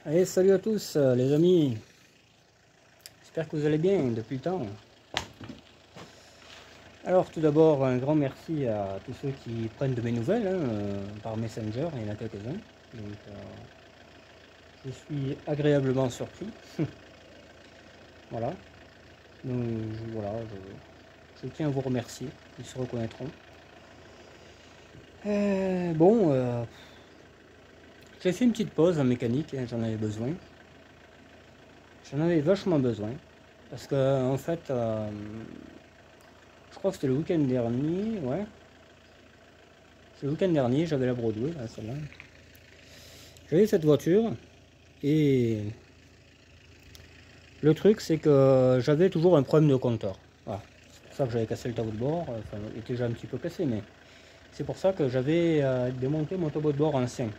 Allez, salut à tous les amis, j'espère que vous allez bien depuis le temps. Alors tout d'abord un grand merci à tous ceux qui prennent de mes nouvelles par Messenger, il y en a quelques-uns. Donc je suis agréablement surpris. Voilà. Donc je tiens à vous remercier, ils se reconnaîtront. J'ai fait une petite pause en mécanique, j'en avais besoin. J'en avais vachement besoin. Parce que en fait, je crois que c'était le week-end dernier, ouais. C'est le week-end dernier, j'avais la Broadway, là, celle-là. J'avais cette voiture et le truc c'est que j'avais toujours un problème de compteur. Voilà. C'est pour ça que j'avais cassé le tableau de bord, enfin il était déjà un petit peu cassé, mais c'est pour ça que j'avais démonté mon tableau de bord ancien.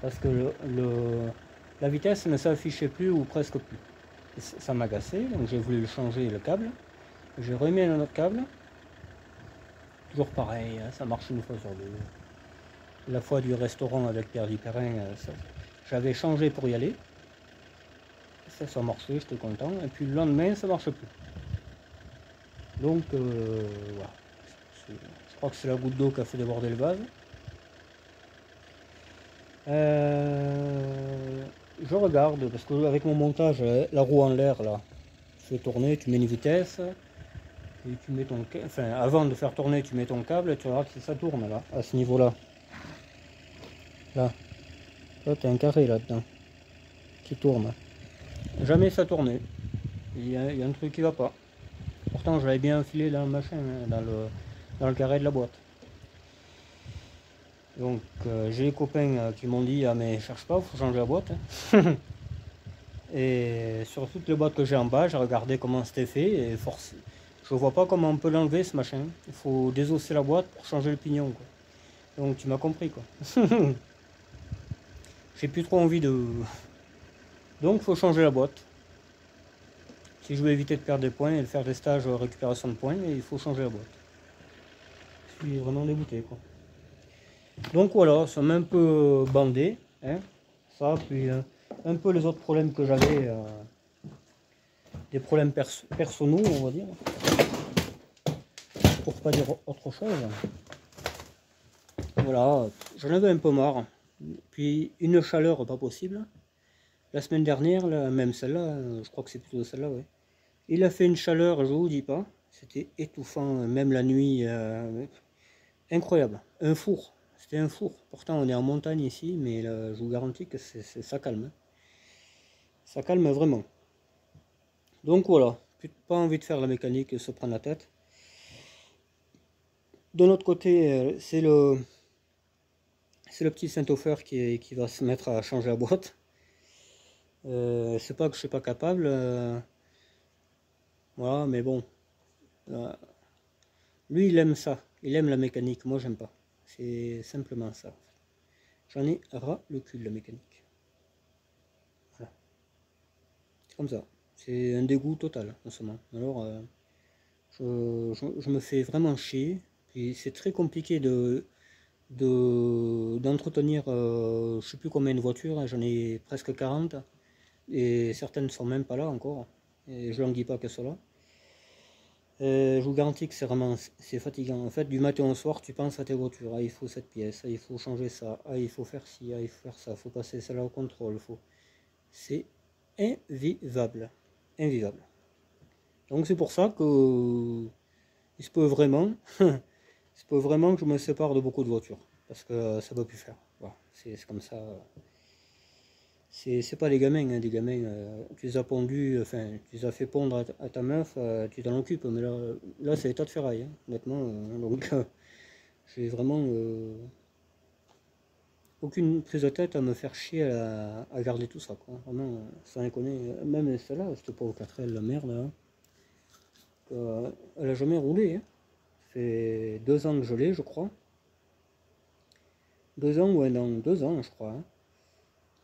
Parce que la vitesse ne s'affichait plus ou presque plus. Et ça m'a cassé, donc j'ai voulu changer le câble. J'ai remis un autre câble. Toujours pareil, hein, ça marche une fois sur deux. La fois du restaurant avec Pierre Perrin, j'avais changé pour y aller. Ça marchait, j'étais content. Et puis le lendemain, ça marche plus. Donc, voilà. Je crois que c'est la goutte d'eau qui a fait déborder le vase. Je regarde, parce que avec mon montage, la roue en l'air, là, tu fais tourner, tu mets une vitesse, et tu mets ton... Enfin, avant de faire tourner, tu mets ton câble, et tu regardes si ça tourne, là, à ce niveau-là. Là. Là, tu as un carré là-dedans, qui tourne. Jamais ça tournait. Il y a un truc qui va pas. Pourtant, je l'avais bien enfilé dans le machin, hein, dans le carré de la boîte. Donc, j'ai des copains qui m'ont dit: ah, mais cherche pas, il faut changer la boîte. Hein. Et sur toutes les boîtes que j'ai en bas, j'ai regardé comment c'était fait et force. Je vois pas comment on peut l'enlever ce machin. Il faut désosser la boîte pour changer le pignon, quoi. Donc, tu m'as compris, quoi. J'ai plus trop envie de. Donc, il faut changer la boîte. Si je veux éviter de perdre des points et de faire des stages récupération de points, il faut changer la boîte. Je suis vraiment dégoûté, quoi. Donc voilà, ça m'a un peu bandé, hein, ça, puis un peu les autres problèmes que j'avais, des problèmes personnels, on va dire, pour pas dire autre chose. Voilà, j'en avais un peu marre. Puis une chaleur pas possible. La semaine dernière, là, même celle-là, je crois que c'est plutôt celle-là, ouais. Il a fait une chaleur, je vous dis pas, c'était étouffant, même la nuit, incroyable. Un four, c'était un four. Pourtant on est en montagne ici, mais là, je vous garantis que ça calme. Hein. Ça calme vraiment. Donc voilà, pas envie de faire la mécanique et se prendre la tête. De l'autre côté, c'est le petit Saint-Ofer qui va se mettre à changer la boîte. C'est pas que je suis pas capable, voilà, mais bon, lui il aime ça, il aime la mécanique, moi j'aime pas. C'est simplement ça. J'en ai ras le cul de la mécanique. Voilà, c'est comme ça. C'est un dégoût total en ce moment. Alors, je me fais vraiment chier. Puis c'est très compliqué d'entretenir, je sais plus combien de voitures, hein, j'en ai presque 40 et certaines ne sont même pas là encore et je n'en dis pas qu'elles soient là. Je vous garantis que c'est fatigant. En fait, du matin au soir, tu penses à tes voitures. Ah, il faut cette pièce, ah, il faut changer ça, ah, il faut faire ci, ah, il faut faire ça, il faut passer celle-là au contrôle. C'est invivable. Invivable. Donc c'est pour ça que il se peut vraiment, il se peut vraiment que je me sépare de beaucoup de voitures. Parce que ça ne peut plus faire. Voilà, c'est comme ça. C'est pas les gamins, hein, des gamins, tu les as pondus, enfin, tu les as fait pondre à ta meuf, tu t'en occupes, mais là c'est l'état de ferraille, hein, honnêtement, donc j'ai vraiment aucune prise de tête à me faire chier à garder tout ça, quoi. Vraiment, sans déconner, même celle-là, cette pauvre 4L, la merde, là, elle a jamais roulé, hein. Ça fait 2 ans que je l'ai, je crois. 2 ans ou 1 an, 2 ans, je crois, hein.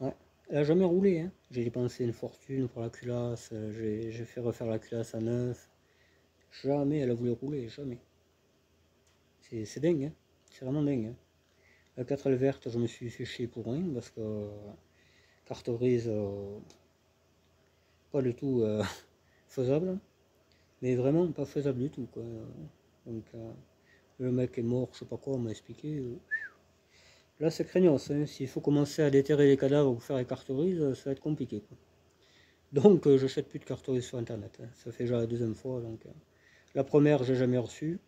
Ouais. Elle a jamais roulé, hein. J'ai dépensé une fortune pour la culasse, j'ai fait refaire la culasse à neuf. Jamais elle a voulu rouler, jamais. C'est dingue, hein. C'est vraiment dingue. Hein. La 4L verte, je me suis fait chier pour rien, parce que carte grise pas du tout faisable, mais vraiment pas faisable du tout, quoi. Donc le mec est mort, je sais pas quoi, on m'a expliqué. Là c'est craignos, hein. S'il faut commencer à déterrer les cadavres pour faire les cartes grises, ça va être compliqué, quoi. Donc j'achète plus de cartes grises sur internet, hein. Ça fait déjà la deuxième fois, donc la première j'ai jamais reçu.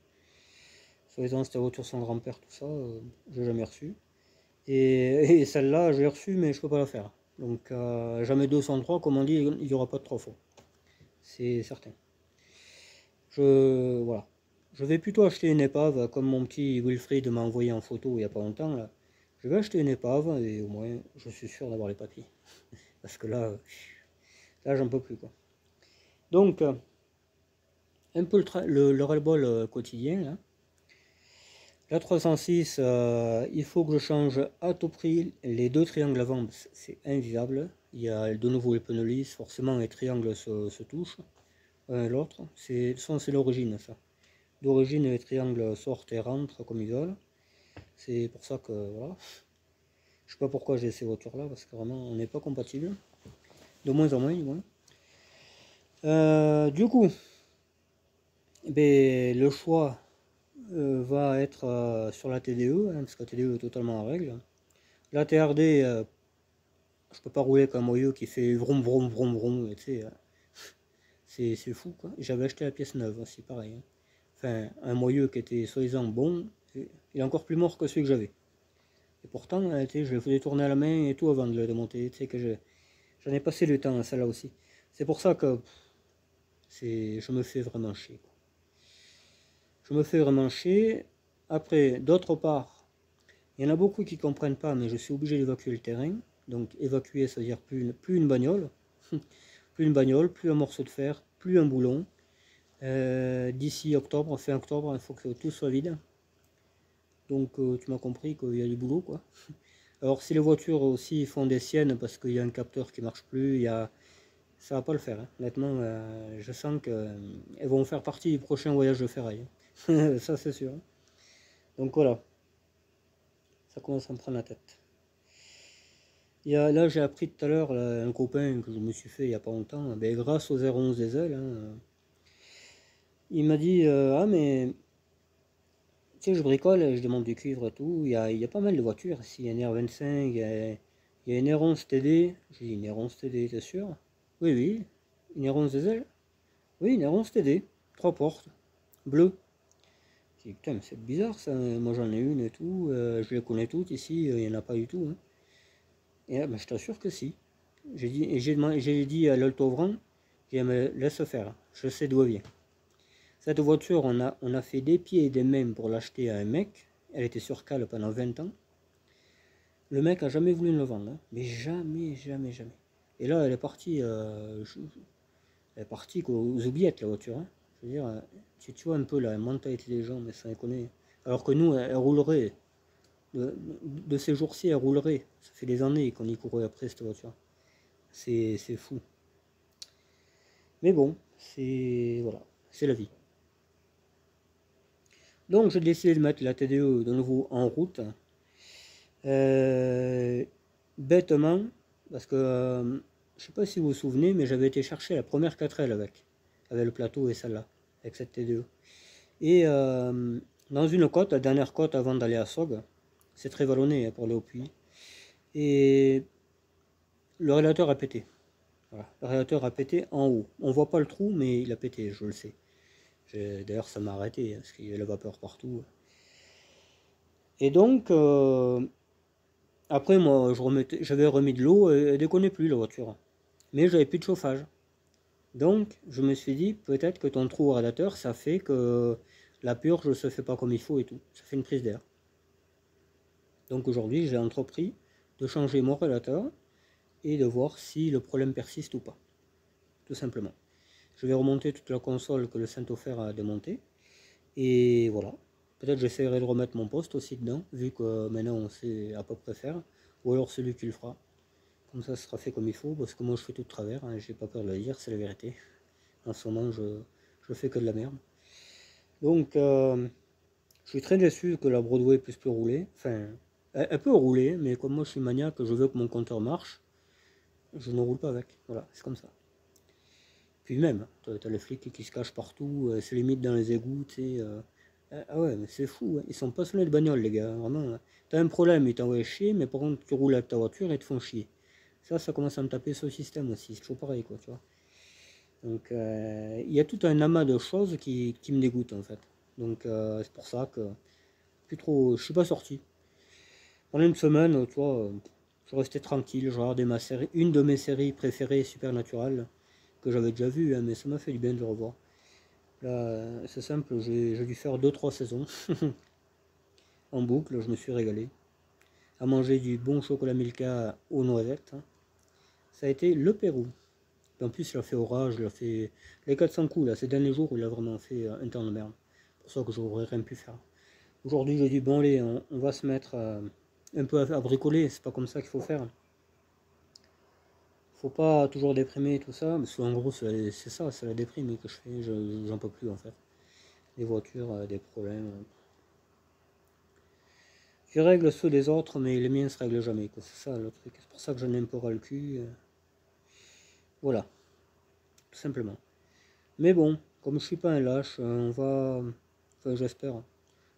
Soi-disant c'était retour sans grand-père, tout ça, j'ai jamais reçu. Et celle-là j'ai reçu mais je peux pas la faire. Donc jamais 203, comme on dit, il n'y aura pas de 3 fois. C'est certain. Voilà. Je vais plutôt acheter une épave, comme mon petit Wilfried m'a envoyé en photo il n'y a pas longtemps. Là. Je vais acheter une épave et au moins je suis sûr d'avoir les papiers. Parce que là j'en peux plus, quoi. Donc, un peu le ras-le-bol quotidien. Là. La 306, il faut que je change à tout prix les deux triangles avant, c'est invivable. Il y a de nouveau les pneus lisses, forcément les triangles se touchent l'un et l'autre. C'est l'origine, ça. D'origine, les triangles sortent et rentrent comme ils veulent. C'est pour ça que, voilà. Je sais pas pourquoi j'ai ces voitures-là, parce que vraiment, on n'est pas compatible. De moins en moins, du moins. Du coup, ben, le choix va être sur la TDE, hein, parce que la TDE est totalement en règle. La TRD, je peux pas rouler comme un moyeu qui fait vroom vroom vroom vroom, tu sais, c'est fou, quoi. J'avais acheté la pièce neuve aussi, pareil. Hein. Enfin, un moyeu qui était soi-disant bon, il est encore plus mort que celui que j'avais. Et pourtant, je le faisais tourner à la main et tout avant de le démonter. Tu sais que j'en ai passé le temps à celle-là aussi. C'est pour ça que je me fais vraiment chier, quoi. Je me fais vraiment chier. Après, d'autre part, il y en a beaucoup qui ne comprennent pas, mais je suis obligé d'évacuer le terrain. Donc évacuer, ça veut dire plus une bagnole. Plus une bagnole, plus un morceau de fer, plus un boulon. D'ici octobre, fin octobre, il faut que tout soit vide. Donc tu m'as compris qu'il y a du boulot, quoi. Alors si les voitures aussi font des siennes parce qu'il y a un capteur qui marche plus, ça va pas le faire. Hein. Honnêtement, je sens qu'elles vont faire partie du prochain voyage de ferraille. Ça c'est sûr. Donc voilà, ça commence à me prendre la tête. Là j'ai appris tout à l'heure un copain que je me suis fait il n'y a pas longtemps, ben, grâce aux 011 diesel, hein, il m'a dit ah mais tu sais je bricole, je demande du cuivre et tout, il y a pas mal de voitures, ici il y a une R25, il y a une R11 TD, j'ai dit une R11 TD, t'es sûr? Oui oui, une R11 diesel? Oui une R11 TD, 3 portes, bleu. J'ai dit putain mais c'est bizarre ça, moi j'en ai une et tout, je les connais toutes ici, il n'y en a pas du tout. Hein. Et ben, je t'assure que si. J'ai dit à l'Altovran, j'ai dit mais laisse faire, je sais d'où elle vient. Cette voiture, on a fait des pieds et des mains pour l'acheter à un mec. Elle était sur cale pendant 20 ans. Le mec a jamais voulu me le vendre, hein. Mais jamais, jamais, jamais. Et là, elle est partie aux oubliettes, la voiture. Hein. Je veux dire, tu vois un peu la mentalité des gens, mais ça déconne. Alors que nous, elle roulerait. De ces jours-ci, elle roulerait. Ça fait des années qu'on y courait après cette voiture. C'est fou. Mais bon, voilà, c'est la vie. Donc j'ai décidé de mettre la TDE de nouveau en route. Bêtement, parce que je sais pas si vous vous souvenez, mais j'avais été chercher la première 4L avec le plateau et celle-là, avec cette TDE. Et dans une côte, la dernière côte avant d'aller à Sog, c'est très vallonné pour aller au puits. Et le rélateur a pété. Voilà. Le réacteur a pété en haut. On voit pas le trou, mais il a pété, je le sais. D'ailleurs, ça m'a arrêté, parce qu'il y a la vapeur partout. Et donc, après, moi, j'avais remis de l'eau, et elle déconnait plus, la voiture. Mais j'avais plus de chauffage. Donc, je me suis dit, peut-être que ton trou au radiateur, ça fait que la purge ne se fait pas comme il faut et tout. Ça fait une prise d'air. Donc aujourd'hui, j'ai entrepris de changer mon radiateur et de voir si le problème persiste ou pas. Tout simplement. Je vais remonter toute la console que le Saint-Ofer a démontée. Et voilà. Peut-être j'essaierai de remettre mon poste aussi dedans, vu que maintenant on sait à peu près faire. Ou alors celui qui le fera. Comme ça, ce sera fait comme il faut, parce que moi je fais tout de travers, hein, j'ai pas peur de le dire, c'est la vérité. En ce moment, je fais que de la merde. Donc, je suis très déçu que la Broadway puisse plus rouler. Enfin, elle peut rouler, mais comme moi je suis maniaque, je veux que mon compteur marche. je ne roule pas avec. Voilà, c'est comme ça. Puis même, t'as les flics qui se cachent partout, c'est limite dans les égouts, tu sais. Ah ouais, mais c'est fou, hein. Ils sont passionnés de bagnole, les gars, vraiment. Hein. T'as un problème, ils t'envoient chier, mais par contre, tu roules avec ta voiture et ils te font chier. Ça commence à me taper sur le système aussi, c'est toujours pareil, quoi, tu vois. Donc, il y a tout un amas de choses qui me dégoûtent, en fait. Donc, c'est pour ça que, plus trop, je suis pas sorti. Pendant une semaine, tu vois, je restais tranquille, je regardais ma série, une de mes séries préférées, Supernatural, que j'avais déjà vue, hein, mais ça m'a fait du bien de le revoir. Là, c'est simple, j'ai dû faire 2-3 saisons en boucle, je me suis régalé. À manger du bon chocolat Milka aux noisettes. Hein. Ça a été le Pérou. Et en plus, il a fait orage, il a fait les 400 coups, là, ces derniers jours, il a vraiment fait un temps de merde. C'est pour ça que j'aurais rien pu faire. Aujourd'hui, j'ai dit, bon, allez, on va se mettre un peu à bricoler, c'est pas comme ça qu'il faut faire. Faut pas toujours déprimer tout ça, parce qu'en gros, c'est ça, c'est la déprime que je fais, j'en peux plus en fait. Les voitures, des problèmes. Je règle ceux des autres, mais les miens se règlent jamais, c'est ça le truc. C'est pour ça que j'en ai un peu ras le cul. Voilà, tout simplement. Mais bon, comme je suis pas un lâche, on va. Enfin, j'espère.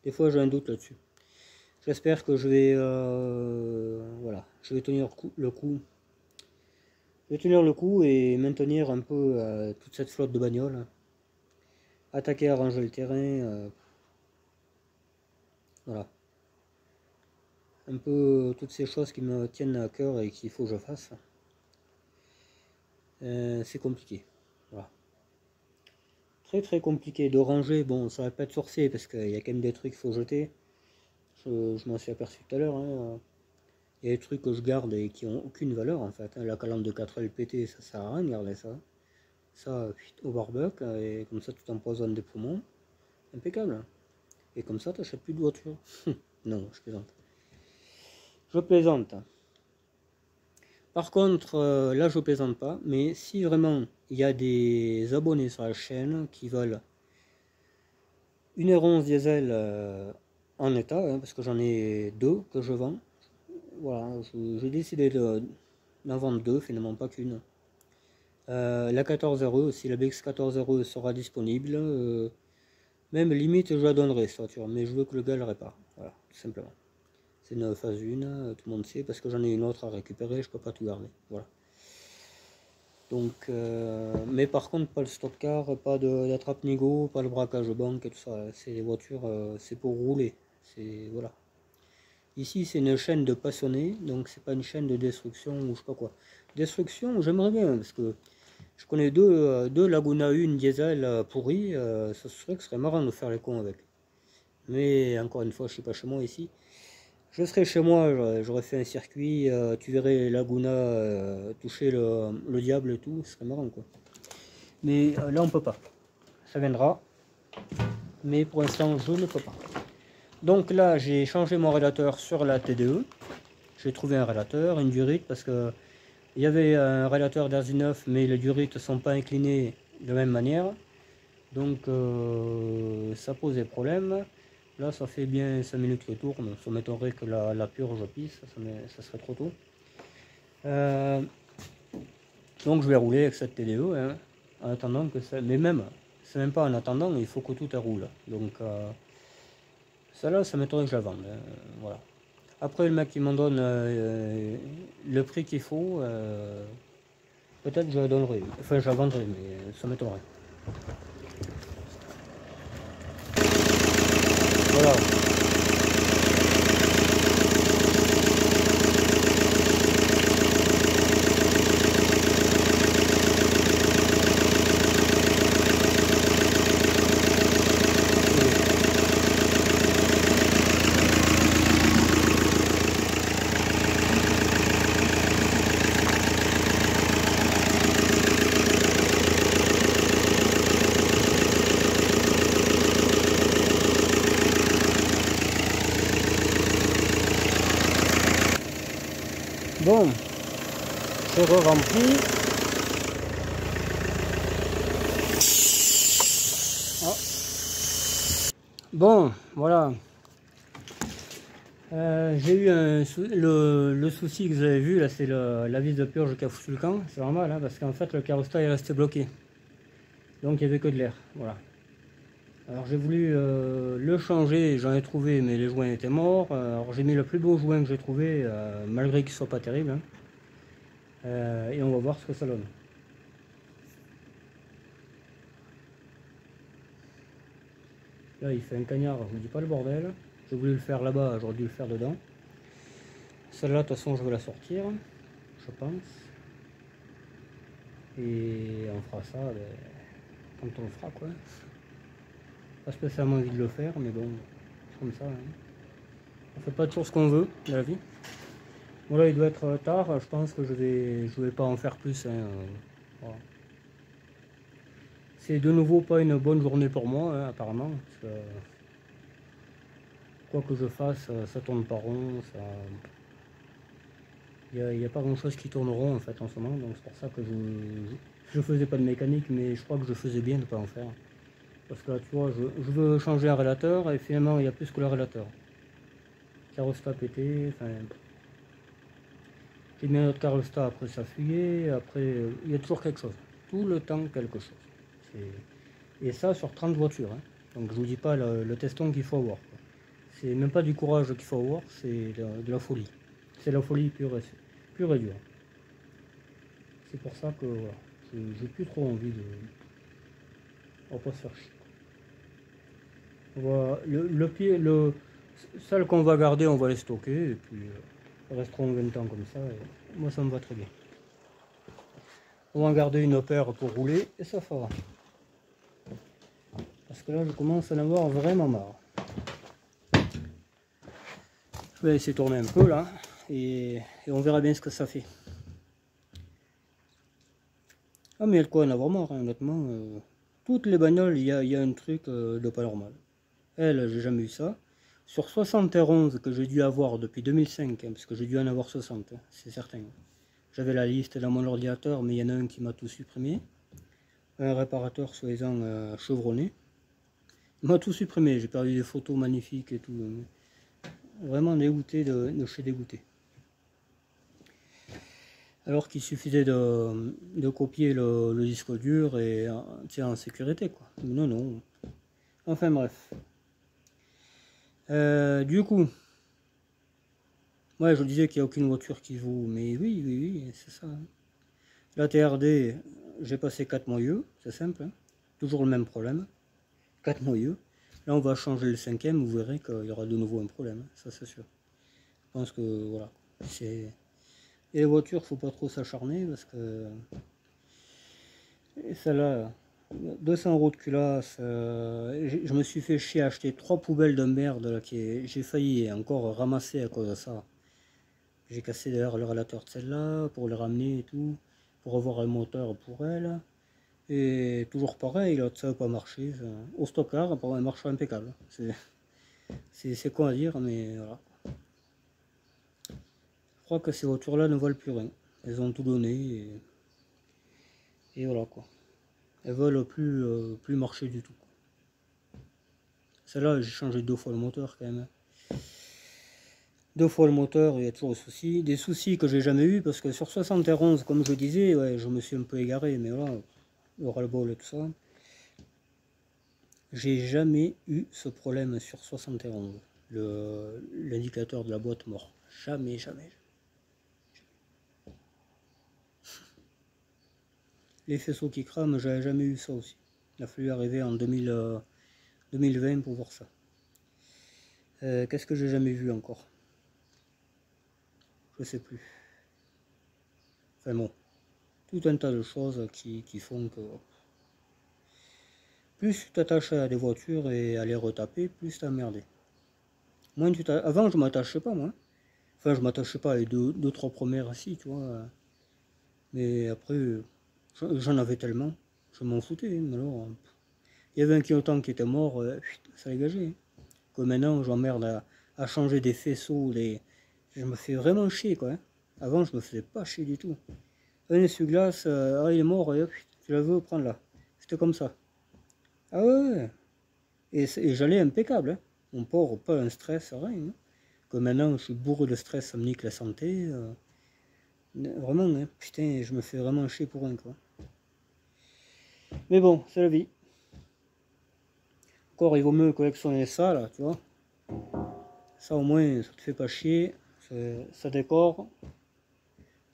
Des fois, j'ai un doute là-dessus. J'espère que je vais. Voilà, je vais tenir le coup. Je vais tenir le coup et maintenir un peu toute cette flotte de bagnoles. Attaquer, arranger le terrain. Voilà. Un peu toutes ces choses qui me tiennent à cœur et qu'il faut que je fasse. C'est compliqué. Voilà. Très compliqué de ranger. Bon, ça va pas être sorcier parce qu'il y a quand même des trucs qu'il faut jeter. Je m'en suis aperçu tout à l'heure. Hein. Il y a des trucs que je garde et qui n'ont aucune valeur en fait. La calandre de 4 LPT, ça sert à rien de garder ça. Ça, au barbecue, et comme ça tu t'empoisonnes des poumons. Impeccable. Et comme ça, tu n'achètes plus de voiture. Non, je plaisante. Je plaisante. Par contre, là je plaisante pas, mais si vraiment il y a des abonnés sur la chaîne qui veulent une R11 diesel en état, hein, parce que j'en ai deux que je vends, voilà, j'ai décidé d'en vendre deux, finalement pas qu'une. La 14RE aussi, la BX 14RE sera disponible, même limite je la donnerai cette voiture, mais je veux que le gars le répare, voilà, tout simplement. C'est une phase 1, tout le monde sait, parce que j'en ai une autre à récupérer, je peux pas tout garder. Voilà. Donc, mais par contre, pas le stock car, pas d'attrape-nigo, pas le braquage banque et tout ça. C'est des voitures, c'est pour rouler. C'est voilà. Ici, c'est une chaîne de passionnés, donc c'est pas une chaîne de destruction ou je sais pas quoi. Destruction, j'aimerais bien, parce que je connais deux Laguna 1 diesel pourris, ça serait marrant de faire les cons avec. Mais encore une fois, je suis pas chez moi ici. Je serais chez moi, j'aurais fait un circuit, tu verrais Laguna toucher le diable et tout, ce serait marrant quoi. Mais là on peut pas, ça viendra, mais pour l'instant je ne peux pas. Donc là j'ai changé mon rélateur sur la TDE, j'ai trouvé un rélateur, une durite, parce que il y avait un rélateur d'Azi9 mais les durites ne sont pas inclinées de la même manière, donc ça posait problème. Là, ça fait bien 5 minutes que tourne. Ça m'étonnerait que la purge pisse, ça serait trop tôt. Donc, je vais rouler avec cette TDE, hein, en attendant que ça. Mais même, c'est même pas en attendant, il faut que tout roule. Donc, celle-là, ça m'étonnerait que je la vende. Hein, voilà. Après, le mec qui m'en donne le prix qu'il faut, peut-être que je la donnerai. Enfin, je la vendrai, mais ça m'étonnerait. Voilà. Bon, c'est re-rempli. Oh. Bon, voilà. J'ai eu le souci que vous avez vu, là c'est la vis de purge qui a foutu le camp. C'est normal, hein, parce qu'en fait le carostat est resté bloqué. Donc il n'y avait que de l'air, voilà. Alors j'ai voulu le changer, j'en ai trouvé, mais les joints étaient morts. Alors j'ai mis le plus beau joint que j'ai trouvé, malgré qu'il ne soit pas terrible. Hein. Et on va voir ce que ça donne. Là il fait un cagnard, je ne dis pas le bordel. J'ai voulu le faire là-bas, j'aurais dû le faire dedans. Celle-là de toute façon je vais la sortir, je pense. Et on fera ça quand on le fera quoi. Pas spécialement envie de le faire, mais bon, c'est comme ça. Hein. On fait pas toujours ce qu'on veut dans la vie. Bon là il doit être tard, je pense que je vais pas en faire plus. Hein. Voilà. C'est de nouveau pas une bonne journée pour moi, hein, apparemment. Parce que, quoi que je fasse, ça tourne pas rond. Il n'y a pas grand chose qui tourne rond en fait en ce moment, donc c'est pour ça que je faisais pas de mécanique, mais je crois que je faisais bien de pas en faire. Parce que là tu vois, je veux changer un relateur et finalement il y a plus que le relateur. Carostat pété, enfin. J'ai mis un autre carostat, après ça fuyait, après il y a toujours quelque chose. Tout le temps quelque chose. Et ça sur 30 voitures. Hein. Donc je vous dis pas le teston qu'il faut avoir. C'est même pas du courage qu'il faut avoir, c'est de la folie. C'est la folie pure et dure. C'est pour ça que voilà, j'ai plus trop envie de. On va pas se faire chier. On va, celles qu'on va garder, on va les stocker et puis resteront 20 ans comme ça. Et moi ça me va très bien. On va en garder une paire pour rouler et ça fera. Parce que là je commence à en avoir vraiment marre. Je vais laisser tourner un peu là et on verra bien ce que ça fait. Ah mais il y a de quoi en avoir marre, hein, honnêtement. Toutes les bagnoles, il y a un truc de pas normal. Elle, j'ai jamais eu ça. Sur 71 que j'ai dû avoir depuis 2005, hein, parce que j'ai dû en avoir 60, hein, c'est certain. J'avais la liste dans mon ordinateur, mais il y en a un qui m'a tout supprimé. Un réparateur soi-disant chevronné. Il m'a tout supprimé, j'ai perdu des photos magnifiques et tout. Vraiment dégoûté de chez dégoûté. Alors qu'il suffisait de copier le disque dur et en sécurité quoi. Non, non. Enfin bref. Du coup, ouais, je disais qu'il n'y a aucune voiture qui vaut, mais oui, c'est ça. Hein. La TRD, j'ai passé 4 moyeux, c'est simple. Hein. Toujours le même problème. 4 moyeux. Là, on va changer le 5e, vous verrez qu'il y aura de nouveau un problème, ça c'est sûr. Je pense que voilà, c'est. Et les voitures, faut pas trop s'acharner parce que celle-là, 200 € de culasse, je me suis fait chier à acheter 3 poubelles de merde là, j'ai failli encore ramasser à cause de ça. J'ai cassé d'ailleurs le relateur de celle-là pour le ramener et tout, pour avoir un moteur pour elle. Et toujours pareil, là, ça n'a pas marché. Ça. Au stockard, apparemment, elle marche impeccable. C'est con à dire, mais voilà. Je crois que ces voitures-là ne valent plus rien. Elles ont tout donné et voilà quoi. Elles veulent plus marcher du tout. Celle-là, j'ai changé 2 fois le moteur quand même. 2 fois le moteur, il y a toujours des soucis. Des soucis que j'ai jamais eu parce que sur 71, comme je disais, ouais, je me suis un peu égaré, mais voilà, le ras-le-bol et tout ça. J'ai jamais eu ce problème sur 71. L'indicateur de la boîte mort. Jamais. Les faisceaux qui crament, j'avais jamais eu ça aussi. Il a fallu arriver en 2020 pour voir ça. Qu'est-ce que j'ai jamais vu encore? Je sais plus. Enfin bon, tout un tas de choses qui font que plus tu t'attaches à des voitures et à les retaper, plus t'as merdé. Avant je m'attachais pas moi. Enfin je m'attachais pas à les deux, trois premières assis, tu vois. Mais après, j'en avais tellement, je m'en foutais. Mais alors, il y avait un clignotant qui était mort, ça dégagé. Que maintenant j'emmerde à changer des faisceaux, je me fais vraiment chier quoi. Hein. Avant je me faisais pas chier du tout. Un essuie-glace, il est mort, tu la veux, prends-la. C'était comme ça. Ah ouais. Et j'allais impeccable. Hein. On part pas un stress, rien. Hein. que maintenant je suis bourré de stress, ça me nique la santé. Vraiment, hein, putain, je me fais vraiment chier pour rien, quoi. Mais bon, c'est la vie. Encore, il vaut mieux collectionner ça, là, tu vois. Ça, au moins, ça te fait pas chier, ça décore.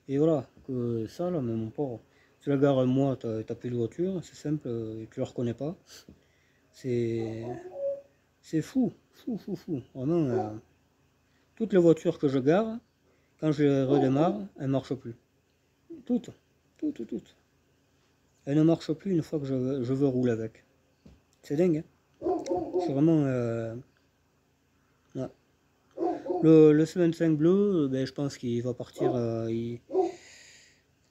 Et voilà, que ça, là, mais mon pauvre, tu la gares un mois, t'as plus de voiture, c'est simple, et tu la reconnais pas. C'est fou, fou. Vraiment, toutes les voitures que je gare, quand je les redémarre, elles ne marchent plus. Toutes. Elles ne marchent plus une fois que je veux rouler avec. C'est dingue, hein. C'est vraiment... ouais. Le C25 bleu, ben, je pense qu'il va partir...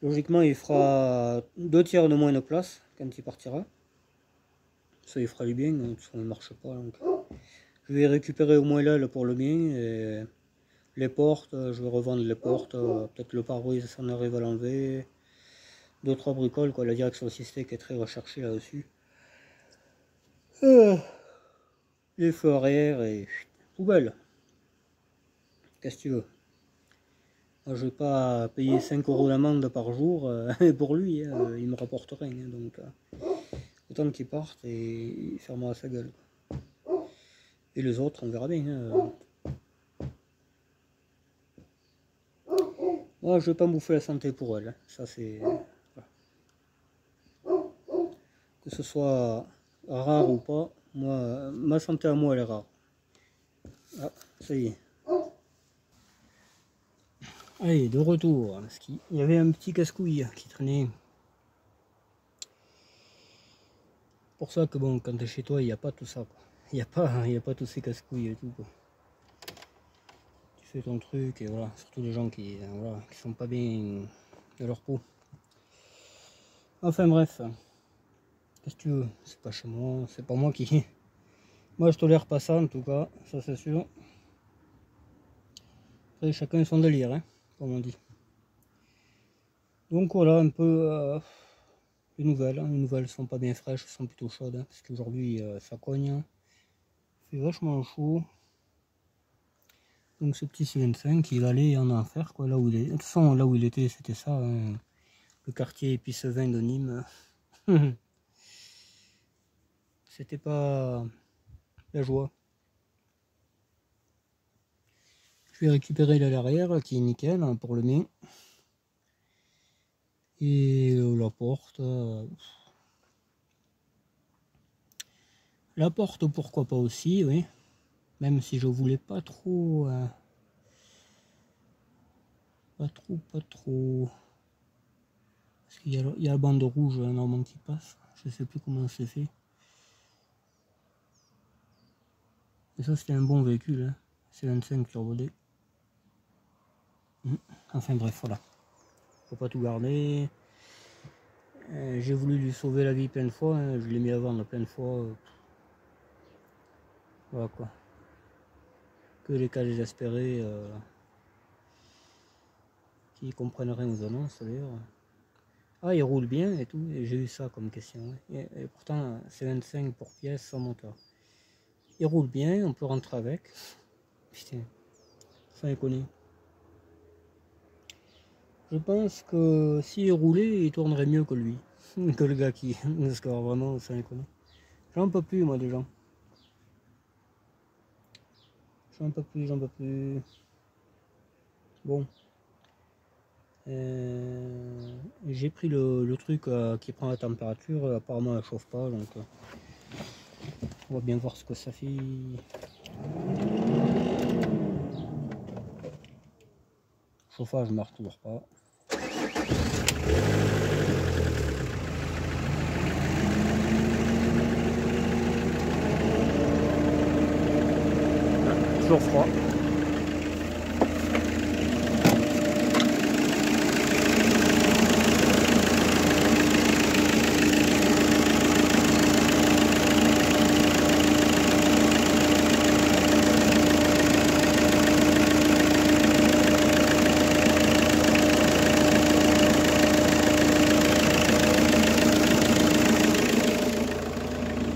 logiquement, il fera 2/3 de moins de place quand il partira. Ça, il fera du bien, hein, parce qu'on ne marche pas. Donc. Je vais récupérer au moins l'aile pour le mien. Et les portes, je vais revendre les portes. Peut-être le pare-brise, ça on arrive à l'enlever. 2-3 bricoles, quoi. La direction assistée qui est très recherchée là-dessus. Les feux arrière et poubelle. Qu'est-ce que tu veux? Moi, je vais pas payer 5 € d'amende par jour pour lui, hein, il me rapporte rien. Hein, donc autant qu'il parte et il fermera sa gueule. Quoi. Et les autres, on verra bien. Hein. Moi, je vais pas me bouffer la santé pour elle. Hein. Ça, c'est... Voilà. Que ce soit rare ou pas, moi, ma santé à moi, elle est rare. Ah, ça y est. Allez, de retour. Il y avait un petit casse-couille qui traînait. Pour ça que bon, quand tu es chez toi, il n'y a pas tout ça. Il n'y a pas tous ces casse-couilles et tout. Quoi. Tu fais ton truc et voilà. Surtout les gens qui sont pas bien de leur peau. Enfin bref. Qu'est-ce que tu veux? C'est pas chez moi. C'est pas moi qui... Moi je tolère pas ça en tout cas. Ça c'est sûr. Après chacun son délire, hein, comme on dit. Donc voilà un peu... les nouvelles. Hein. Les nouvelles sont pas bien fraîches, sont plutôt chaudes. Hein, parce qu'aujourd'hui ça cogne. Hein. Il fait vachement chaud. Donc ce petit C25 il va aller en enfer quoi, là où il est. De toute façon là où il était c'était ça, hein. Le quartier Épicevin de Nîmes. C'était pas la joie. Je vais récupérer l'aile arrière qui est nickel hein, pour le mien. Et la porte. La porte pourquoi pas aussi, oui. Même si je voulais pas trop. Pas trop. Parce qu'il y a la bande rouge normalement qui passe. Je sais plus comment c'est fait. Et ça c'était un bon véhicule. Hein. C'est 25 Turbo D. Enfin bref, voilà. Faut pas tout garder. J'ai voulu lui sauver la vie plein de fois. Hein. Je l'ai mis à vendre plein de fois. Voilà quoi. Que les cas désespérés qui comprennent rien aux annonces d'ailleurs. Ah, il roule bien et tout. Et j'ai eu ça comme question. Ouais. Et pourtant, c'est 25 pour pièce sans moteur. Il roule bien, on peut rentrer avec. Putain, sans déconner. Je pense que s'il roulait, il tournerait mieux que lui. Que le gars qui... Parce que vraiment, sans déconner. J'en peux plus, moi, des gens. J'en peux plus. Bon. J'ai pris le truc qui prend la température. Apparemment, elle chauffe pas, donc... on va bien voir ce que ça fait. Chauffage marche toujours pas. Toujours froid.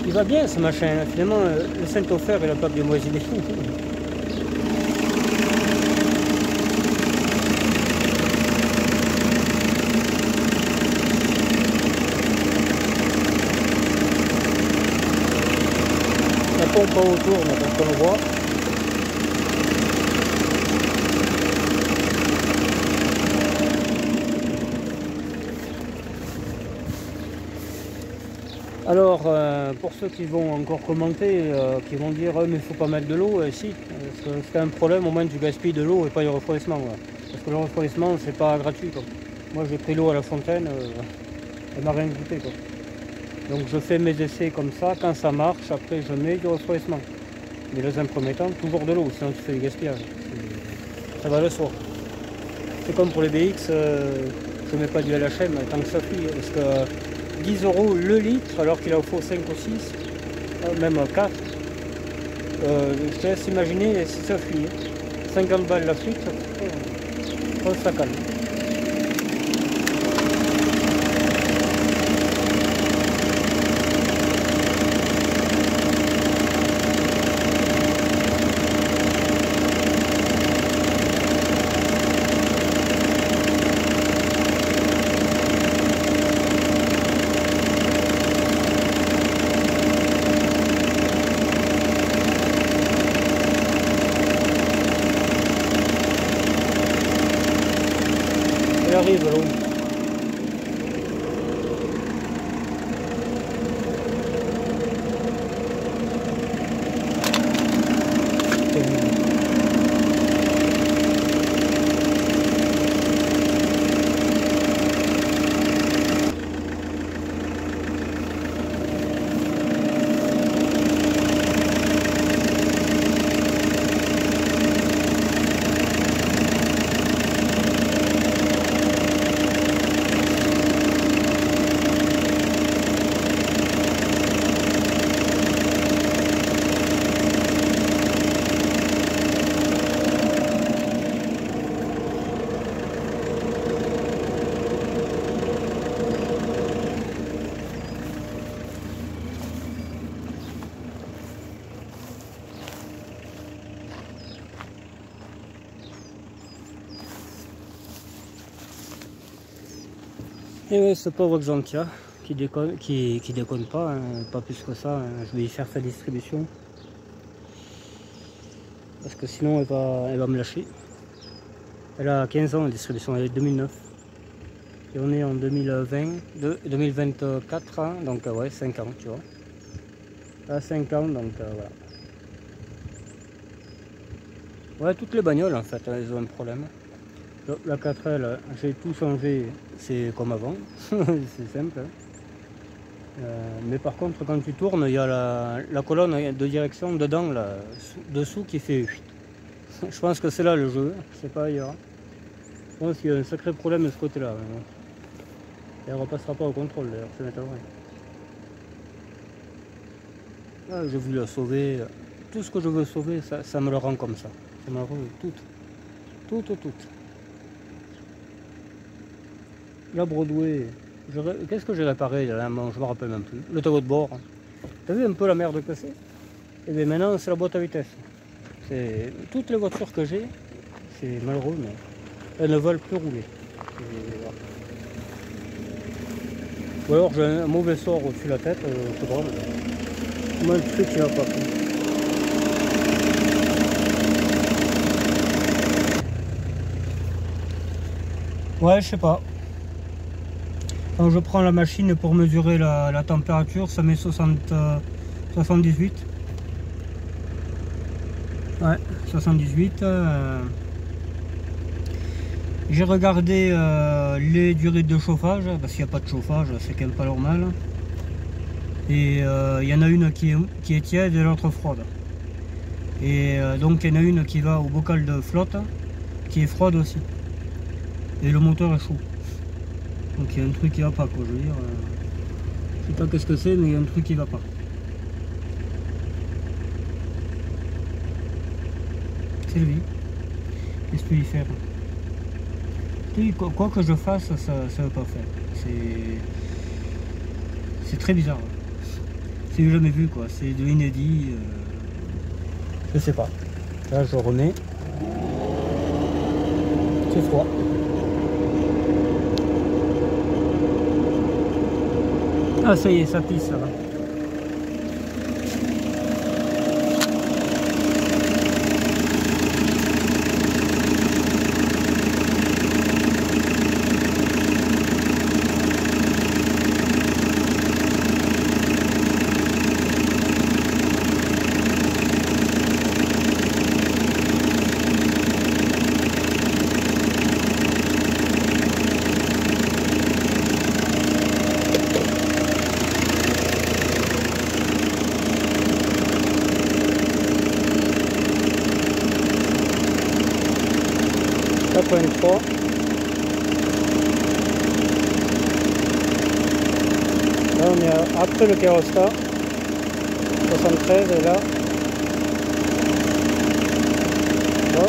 Il va bien ce machin, finalement le Saint-Ofer il a pas bien moisiné. pompe autour, parce qu'on le voit. Alors, pour ceux qui vont encore commenter, qui vont dire mais il faut pas mettre de l'eau, si, c'est un problème au moins du gaspille de l'eau et pas du refroidissement. Parce que le refroidissement, c'est pas gratuit, quoi. Moi j'ai pris l'eau à la fontaine, elle m'a rien coûté, quoi. Donc je fais mes essais comme ça, quand ça marche, après je mets du refroidissement. Mais dans un premier temps, toujours de l'eau, sinon tu fais du gaspillage. Ça va le soir. C'est comme pour les BX, je mets pas du LHM tant que ça fuit, parce que 10 € le litre, alors qu'il en faut 5 ou 6, même 4. Je te laisse imaginer si ça fuit. 50 balles la fuite, ça calme. Elle arrive l'eau. Et ouais, ce pauvre Xantia qui déconne pas, hein, pas plus que ça, hein, je vais y faire sa distribution. Parce que sinon elle va me lâcher. Elle a 15 ans la distribution, elle est 2009. Et on est en 2024, hein, donc ouais, 5 ans, tu vois. À 5 ans, donc voilà. Ouais, toutes les bagnoles en fait, elles ont un problème. La 4L, j'ai tout changé, c'est comme avant, c'est simple. Mais par contre, quand tu tournes, il y a la colonne de direction dedans, là, dessous, qui fait... Je pense que c'est là le jeu, c'est pas ailleurs. Je pense qu'il y a un sacré problème de ce côté-là. Et elle ne repassera pas au contrôle, d'ailleurs, c'est m'étonnerait. Ah, j'ai voulu la sauver. Tout ce que je veux sauver, ça me le rend comme ça. Ça me le rend tout. La Broadway, qu'est-ce que j'ai réparé là, je me rappelle même plus. Le tableau de bord. T'as vu un peu la merde cassée? Et bien maintenant c'est la boîte à vitesse. Toutes les voitures que j'ai, c'est malheureux, mais elles ne veulent plus rouler. Ou alors j'ai un mauvais sort au-dessus de la tête, je sais pas. Moi le truc qui va pas. Ouais, je sais pas. Quand je prends la machine pour mesurer la température, ça met 78. Ouais, 78. J'ai regardé les durées de chauffage, parce qu'il n'y a pas de chauffage, c'est quand même pas normal. Et il y en a une qui est tiède et l'autre froide. Et donc il y en a une qui va au bocal de flotte, qui est froide aussi. Et le moteur est chaud. Donc il y a un truc qui va pas, quoi, je veux dire. Je sais pas qu'est-ce que c'est, mais il y a un truc qui va pas. C'est le vie. Qu'est-ce que tu peux y faire? Quoi que je fasse, ça ne veut pas faire. C'est très bizarre. C'est jamais vu, quoi. C'est de l'inédit. Je sais pas. Là je remets. C'est froid. Ah ça y est, ça pisse, ça va. 83. Là on est après le kérostat. 73 et là. Là.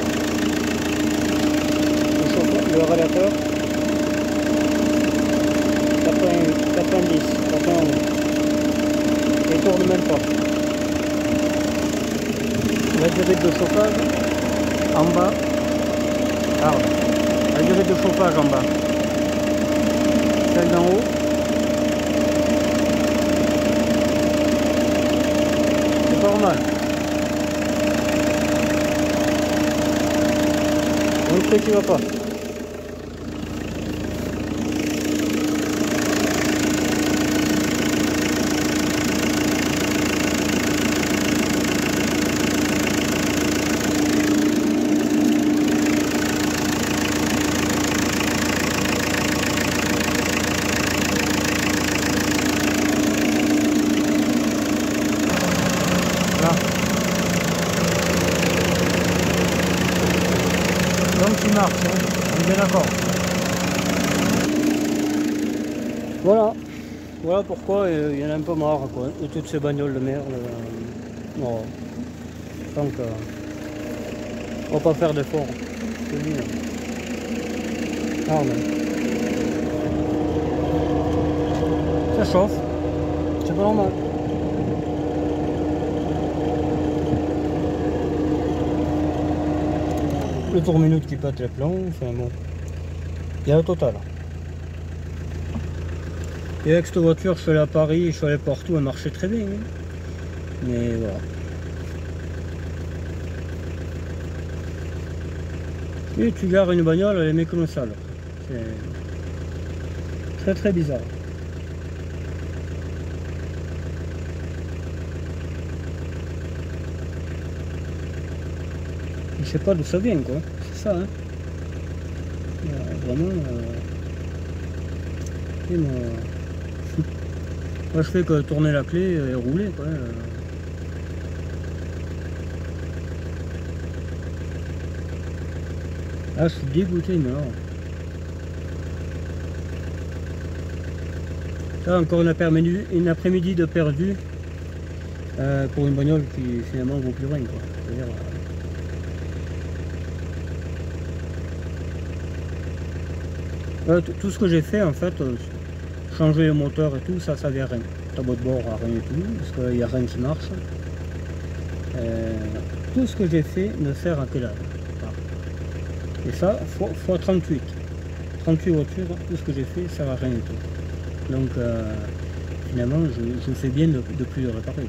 Le radiateur. 90, 91. Et tourne même pas. La durée de chauffage en bas. Ah, la durée de chauffage en bas. Celle d'en haut. C'est pas normal. On ne sait qu'il va pas. Donc il marche, hein. On est bien d'accord. Voilà pourquoi il y en a un peu marre quoi, de toutes ces bagnoles de merde. Non. Donc on va pas faire d'efforts. C'est lui. Ah, ça chauffe. C'est pas normal. Le tour minute qui pète les plombs, enfin bon. Il y a le total. Et avec cette voiture, je suis allé à Paris, je suis allé partout, elle marchait très bien. Hein. Mais voilà. Et tu gares une bagnole, elle est méconnaissable. C'est très bizarre. Je sais pas d'où ça vient quoi, c'est ça hein. Vraiment moi je fais que tourner la clé et rouler quoi. Ah je suis dégoûté mais alors. Ça encore une après-midi de perdu pour une bagnole qui finalement vaut plus rien quoi. C'est-à-dire, tout ce que j'ai fait en fait, changer le moteur et tout, ça vient rien. Tableau de bord à rien du tout, parce qu'il n'y a rien qui marche. Tout ce que j'ai fait ne sert à que dalle. Voilà. Et ça, fois 38. 38 voitures, tout ce que j'ai fait, ça ne sert à rien du tout. Donc finalement, je fais bien de plus le réparer.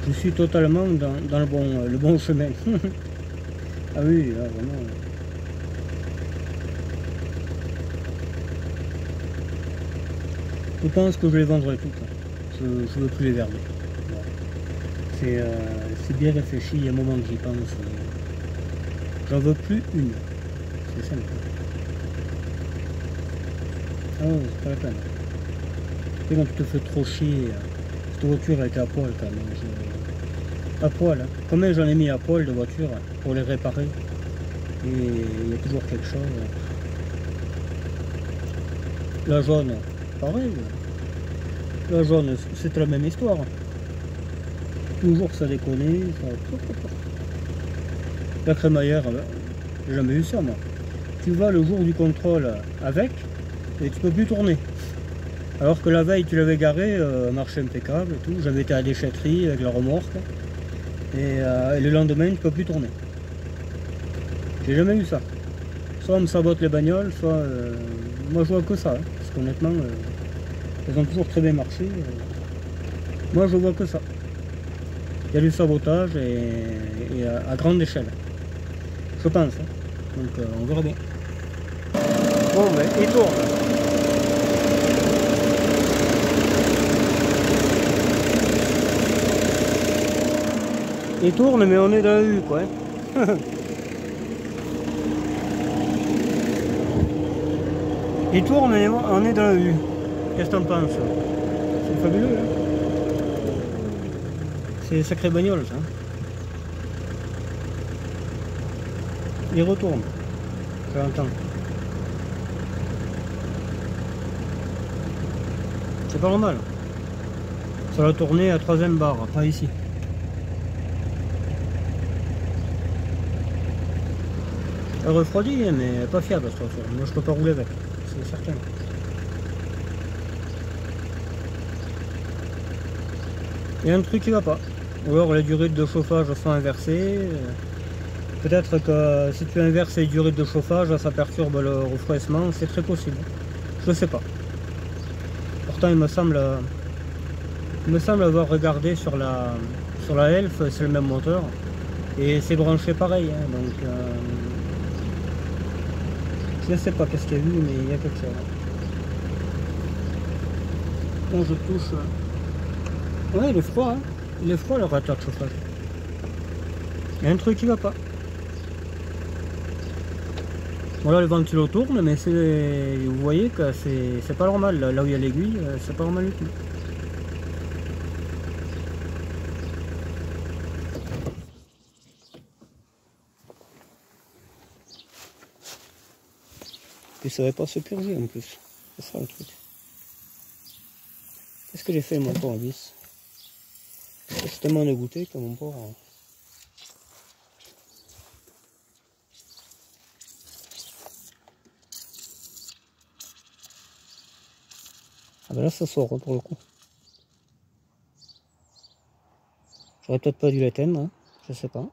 Je suis totalement dans le bon chemin. Ah oui, là, vraiment. Je pense que je les vendrai toutes. Je ne veux plus les garder. Voilà. C'est bien réfléchi, il y a un moment que j'y pense. J'en veux plus une. C'est simple. Ah ouais, c'est pas la peine. Et quand tu te fais trop chier, cette voiture elle était à poil quand même. À poil. Hein. Combien j'en ai mis à poil de voitures pour les réparer? Et il y a toujours quelque chose. La jaune. Pareil, la jaune c'est la même histoire, toujours ça déconne, la crémaillère, j'ai jamais eu ça moi, tu vas le jour du contrôle avec et tu peux plus tourner, alors que la veille tu l'avais garé, marché impeccable et tout, j'avais été à la déchetterie avec la remorque et le lendemain tu peux plus tourner, j'ai jamais eu ça, soit on me sabote les bagnoles, soit moi je vois que ça, hein, parce qu'honnêtement elles ont toujours très bien marché. Moi je vois que ça. Il y a du sabotage et à grande échelle. Je pense. Hein. Donc on verra bien. Bon ben il tourne. Il tourne mais on est dans la U quoi. Hein. Il tourne mais on est dans la U. Qu'est-ce que t'en penses? C'est fabuleux, hein. C'est une sacrée bagnole, ça. Il retourne. Je l'entends. C'est pas normal. Ça va tourner à 3e barre, pas ici. Elle refroidit, mais pas fiable cette voiture. Moi je peux pas rouler avec, c'est certain. Il y a un truc qui va pas. Ou alors les durées de chauffage sont inversées. Peut-être que si tu inverses les durées de chauffage, ça perturbe le refroidissement, c'est très possible. Je sais pas. Pourtant il me semble avoir regardé sur la Elf, c'est le même moteur. Et c'est branché pareil, hein, donc je sais pas qu'est-ce qu'il y a eu, mais il y a quelque chose. Quand je touche... Ouais, il est froid, hein. Il est froid le radiateur de chauffage. Il y a un truc qui va pas. Voilà, le ventilo tourne, mais vous voyez que c'est pas normal. Là où il y a l'aiguille, c'est pas normal du tout. Puis ça va pas se purger en plus. C'est ça le truc. Qu'est-ce que j'ai fait mon port en vis? Je suis tellement dégoûté que mon port... Ah ben là ça sort pour le coup. J'aurais peut-être pas dû l'éteindre, hein. Je sais pas.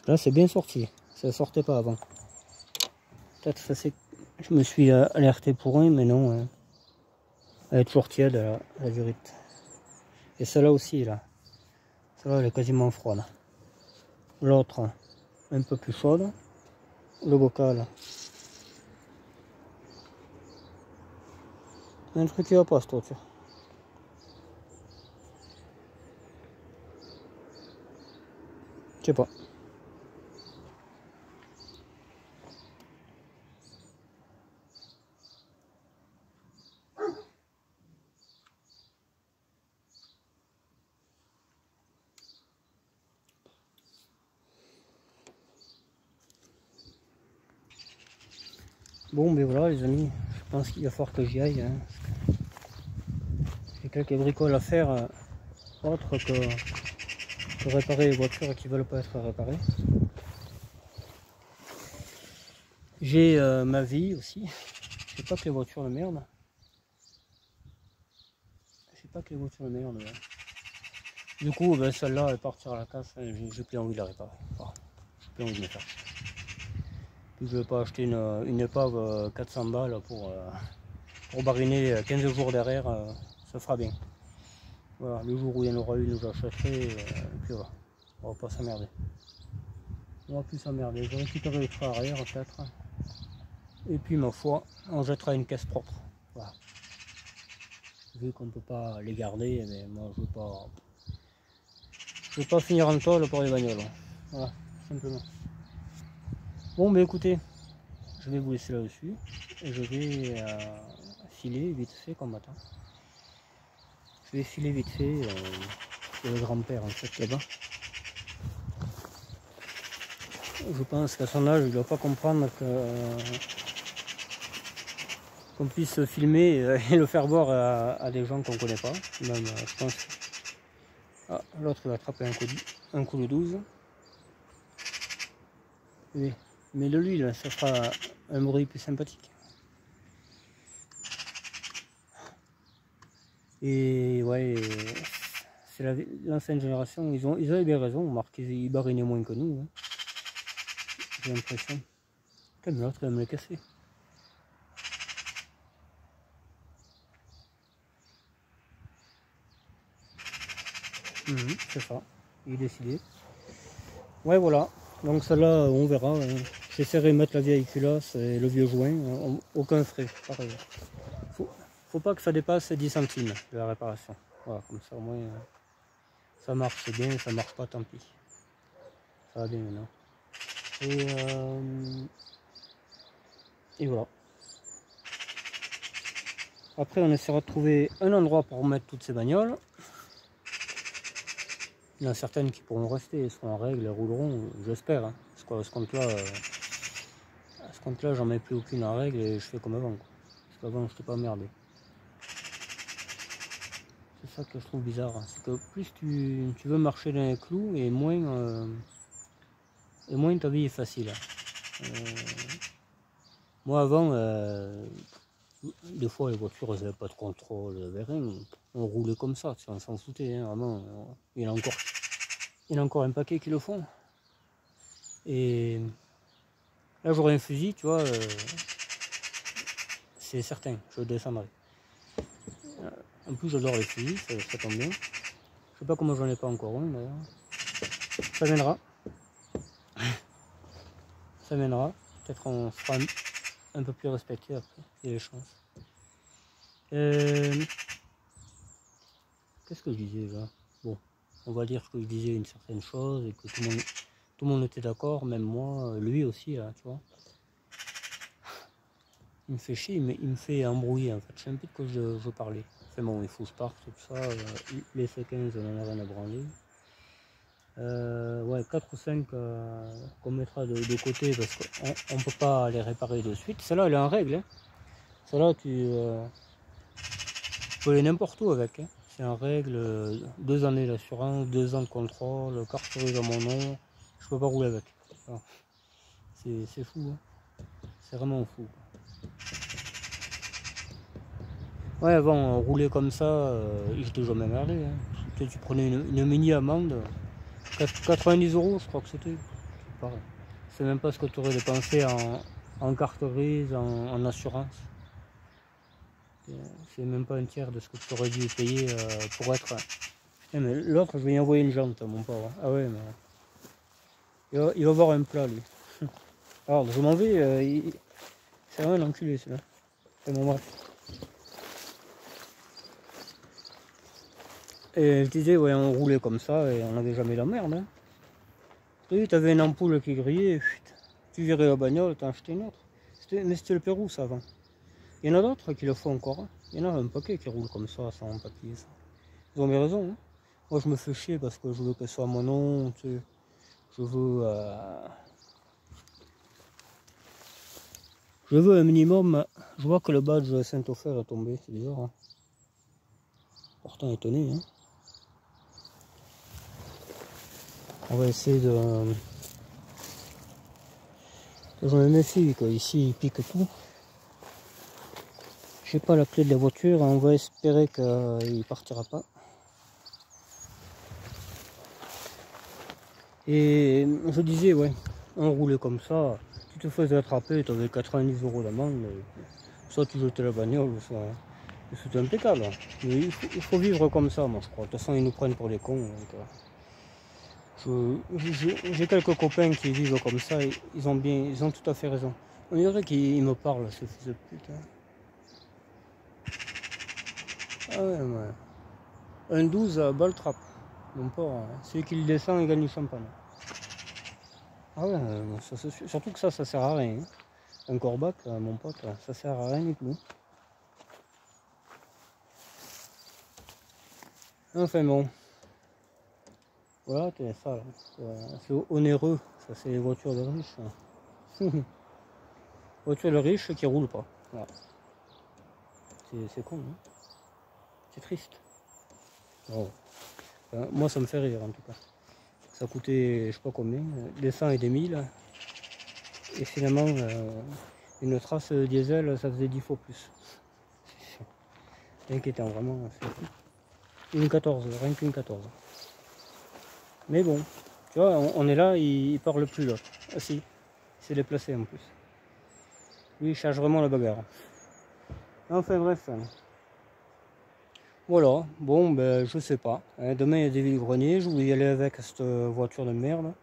Là c'est bien sorti, ça sortait pas avant. Peut-être ça c'est... Je me suis alerté pour un, mais non. Hein. Elle est toujours tiède la durite. Et celle-là aussi là. Celle-là elle est quasiment froide. L'autre un peu plus chaude. Le bocal. Il y a un truc qui va pas cette voiture. Je sais pas. Bon ben voilà les amis, je pense qu'il va falloir que j'y aille. Hein, j'ai quelques bricoles à faire autres que réparer les voitures qui veulent pas être réparées. J'ai ma vie aussi. Je sais pas que les voitures de merde. Je sais pas que les voitures de merde. Ouais. Du coup ben, celle-là elle partira à la casse, j'ai plus envie de la réparer. Enfin, j'ai plus envie de me faire. Je vais pas acheter une épave 400 balles pour bariner 15 jours derrière, ça fera bien. Voilà, le jour où il y en aura une, j'achèterai, et puis voilà, on va pas s'emmerder. On va plus s'emmerder, je récupérer les freins arrière peut-être. Et puis ma foi, on jettera une caisse propre. Voilà. Vu qu'on ne peut pas les garder, mais moi je veux pas finir en tôle pour les bagnoles. Voilà, simplement. Bon ben écoutez, je vais vous laisser là-dessus. Et je vais filer vite fait comme matin. Je vais filer vite fait le grand-père en fait là-bas. Je pense qu'à son âge, il ne doit pas comprendre qu'on puisse filmer et le faire voir à des gens qu'on ne connaît pas. Même, je pense. Ah, l'autre va attraper un coup de 12. Oui. Mais de lui, là, ça fera un bruit plus sympathique. Et ouais, c'est l'ancienne génération, ils avaient bien raison, on remarque qu'ils barinaient moins que nous. Hein. J'ai l'impression. Putain, mais l'autre, il va me le casser. C'est ça, il est décidé. Ouais, voilà. Donc celle-là, on verra. Hein. J'essaierai de mettre la vieille culasse et le vieux joint. Aucun frais, pareil. Faut pas que ça dépasse 10 centimes de la réparation. Voilà, comme ça au moins ça marche, c'est bien, ça marche pas, tant pis. Ça va bien maintenant. Et voilà. Après on essaiera de trouver un endroit pour mettre toutes ces bagnoles. Il y en a certaines qui pourront rester, elles seront en règle, elles rouleront, j'espère. Hein. Parce qu'à ce compte-là, j'en mets plus aucune en règle et je fais comme avant. Quoi. Parce qu'avant, je t'ai pas merdé. C'est ça que je trouve bizarre. Hein. C'est que plus tu veux marcher dans les clous et moins ta vie est facile. Hein. Moi avant, des fois les voitures elles n'avaient pas de contrôle, rien. On roulait comme ça, on s'en foutait. Hein. Vraiment, il y en a encore un paquet qui le font. Et là j'aurais un fusil, tu vois, c'est certain, je descendrai. En plus j'adore les fusils, ça tombe bien. Je sais pas comment j'en ai pas encore un d'ailleurs. Ça viendra. Ça viendra. Peut-être on sera un peu plus respecté après, il y a les chances. Qu'est-ce que je disais là? Bon, on va dire que je disais une certaine chose et que tout le monde était d'accord, même moi, lui aussi, là, tu vois. Il me fait chier, mais il me fait embrouiller en fait. Je sais un peu de quoi je parlais. Enfin bon, il faut que je parte, tout ça. Les C15, on en a rien à branler. Ouais, 4 ou 5 qu'on mettra de côté parce qu'on ne peut pas les réparer de suite. Celle-là, elle est en règle. Hein. Celle-là, tu peux aller n'importe où avec. Hein. C'est en règle, 2 années d'assurance, 2 ans de contrôle, carte dans mon nom. Je peux pas rouler avec. C'est fou. Hein. C'est vraiment fou. Ouais, avant, on roulait comme ça, il était jamais merdé. Hein. Tu prenais une mini amende, 90 €, je crois que c'était. C'est même pas ce que tu aurais dépensé en carte grise, en assurance. C'est même pas un tiers de ce que tu aurais dû payer pour être. Mais l'autre, je vais y envoyer une jante, mon pauvre. Ah ouais, mais. Il va avoir un plat, lui. Alors, je m'en vais. C'est vraiment un enculé, celui-là. C'est mon bref. Et je disais, ouais, on roulait comme ça et on n'avait jamais la merde. Hein. Tu avais une ampoule qui grillait, tu virais la bagnole, t'en achetais une autre. Mais c'était le Pérou, ça, avant. Il y en a d'autres qui le font encore. Hein. Il y en a un paquet qui roulent comme ça, sans papier. Ça. Ils ont bien raison. Hein. Moi, je me fais chier parce que je veux qu'elle soit à mon nom. Tu sais. Je veux un minimum. Je vois que le badge Saint-Ofer est tombé, c'est bizarre. Hein. Pourtant étonné. Hein. On va essayer de. Je me méfie, quoi. Ici, il pique tout. J'ai pas la clé de la voiture, on va espérer qu'il partira pas. Et je disais, ouais, on roulait comme ça, tu te faisais attraper, tu avais 90 € d'amende, soit tu jetais la bagnole, soit c'était impeccable. Mais il faut vivre comme ça, moi je crois. De toute façon, ils nous prennent pour des cons. J'ai quelques copains qui vivent comme ça, ils ont tout à fait raison. On dirait qu'ils me parlent, ces fils de pute. Hein. Ah ouais, ouais. Un 12 à Baltrap, mon port, hein. Celui qui le descend, il gagne du champagne. Ah ouais, surtout que ça sert à rien. Hein. Un Corbac, mon pote, ça sert à rien du tout. Enfin bon. Voilà, c'est ça. C'est onéreux, ça c'est les voitures de riches. Hein. Voitures de riches qui roulent pas. Voilà. C'est con, hein. C'est triste. Oh. Enfin, moi ça me fait rire en tout cas. Ça coûtait je sais pas combien, des 100 et des 1000. Et finalement une trace diesel ça faisait 10 fois plus. C'est inquiétant vraiment. Une 14, rien qu'une 14. Mais bon, tu vois, on est là, il parle plus là. Ah si, il s'est déplacé en plus. Lui il cherche vraiment la bagarre. Enfin bref. Voilà, bon ben je sais pas. Demain il y a des vide-greniers, je voulais y aller avec cette voiture de merde.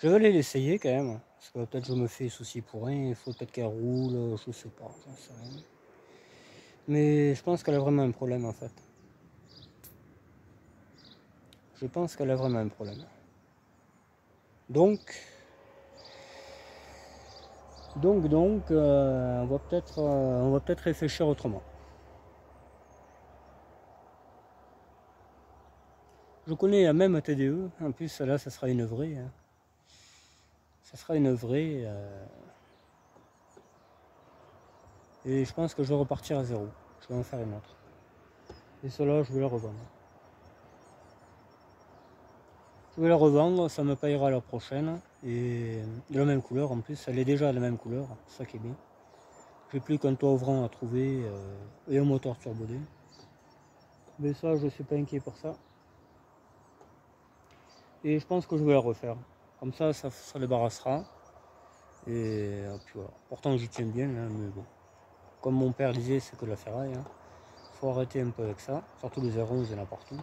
Je vais aller l'essayer quand même. Parce que peut-être je me fais souci pour rien, il faut peut-être qu'elle roule, je sais pas, j'en sais rien. Mais je pense qu'elle a vraiment un problème en fait. Je pense qu'elle a vraiment un problème. Donc, on va peut-être réfléchir autrement. Je connais la même TDE, en plus là ça sera une vraie. Hein. Ça sera une vraie. Et je pense que je vais repartir à zéro. Je vais en faire une autre. Et cela je vais la revendre. Je vais la revendre, ça me payera la prochaine. Et de la même couleur en plus, elle est déjà de la même couleur, c'est ça qui est bien. J'ai plus qu'un toit ouvrant à trouver et un moteur turbodé. Mais ça, je suis pas inquiet pour ça. Et je pense que je vais la refaire. Comme ça débarrassera. Et puis voilà. Pourtant, j'y tiens bien, hein, mais bon. Comme mon père disait, c'est que de la ferraille. Hein. Faut arrêter un peu avec ça. Surtout les R11, il y en a partout.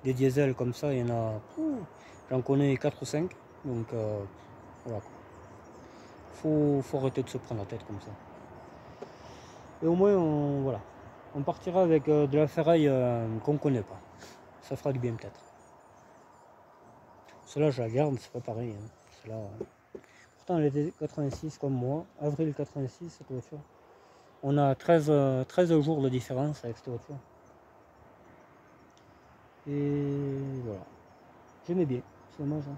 Des diesels comme ça, il y en a. J'en connais 4 ou 5. Donc voilà. Faut arrêter de se prendre la tête comme ça. Et au moins, on partira avec de la ferraille qu'on connaît pas. Ça fera du bien peut-être. Celle-là, je la garde, c'est pas pareil. Hein. Celle-là, pourtant, elle était 86 comme moi. Avril 86, cette voiture. On a 13 jours de différence avec cette voiture. Et voilà. J'aimais bien, c'est dommage. Hein.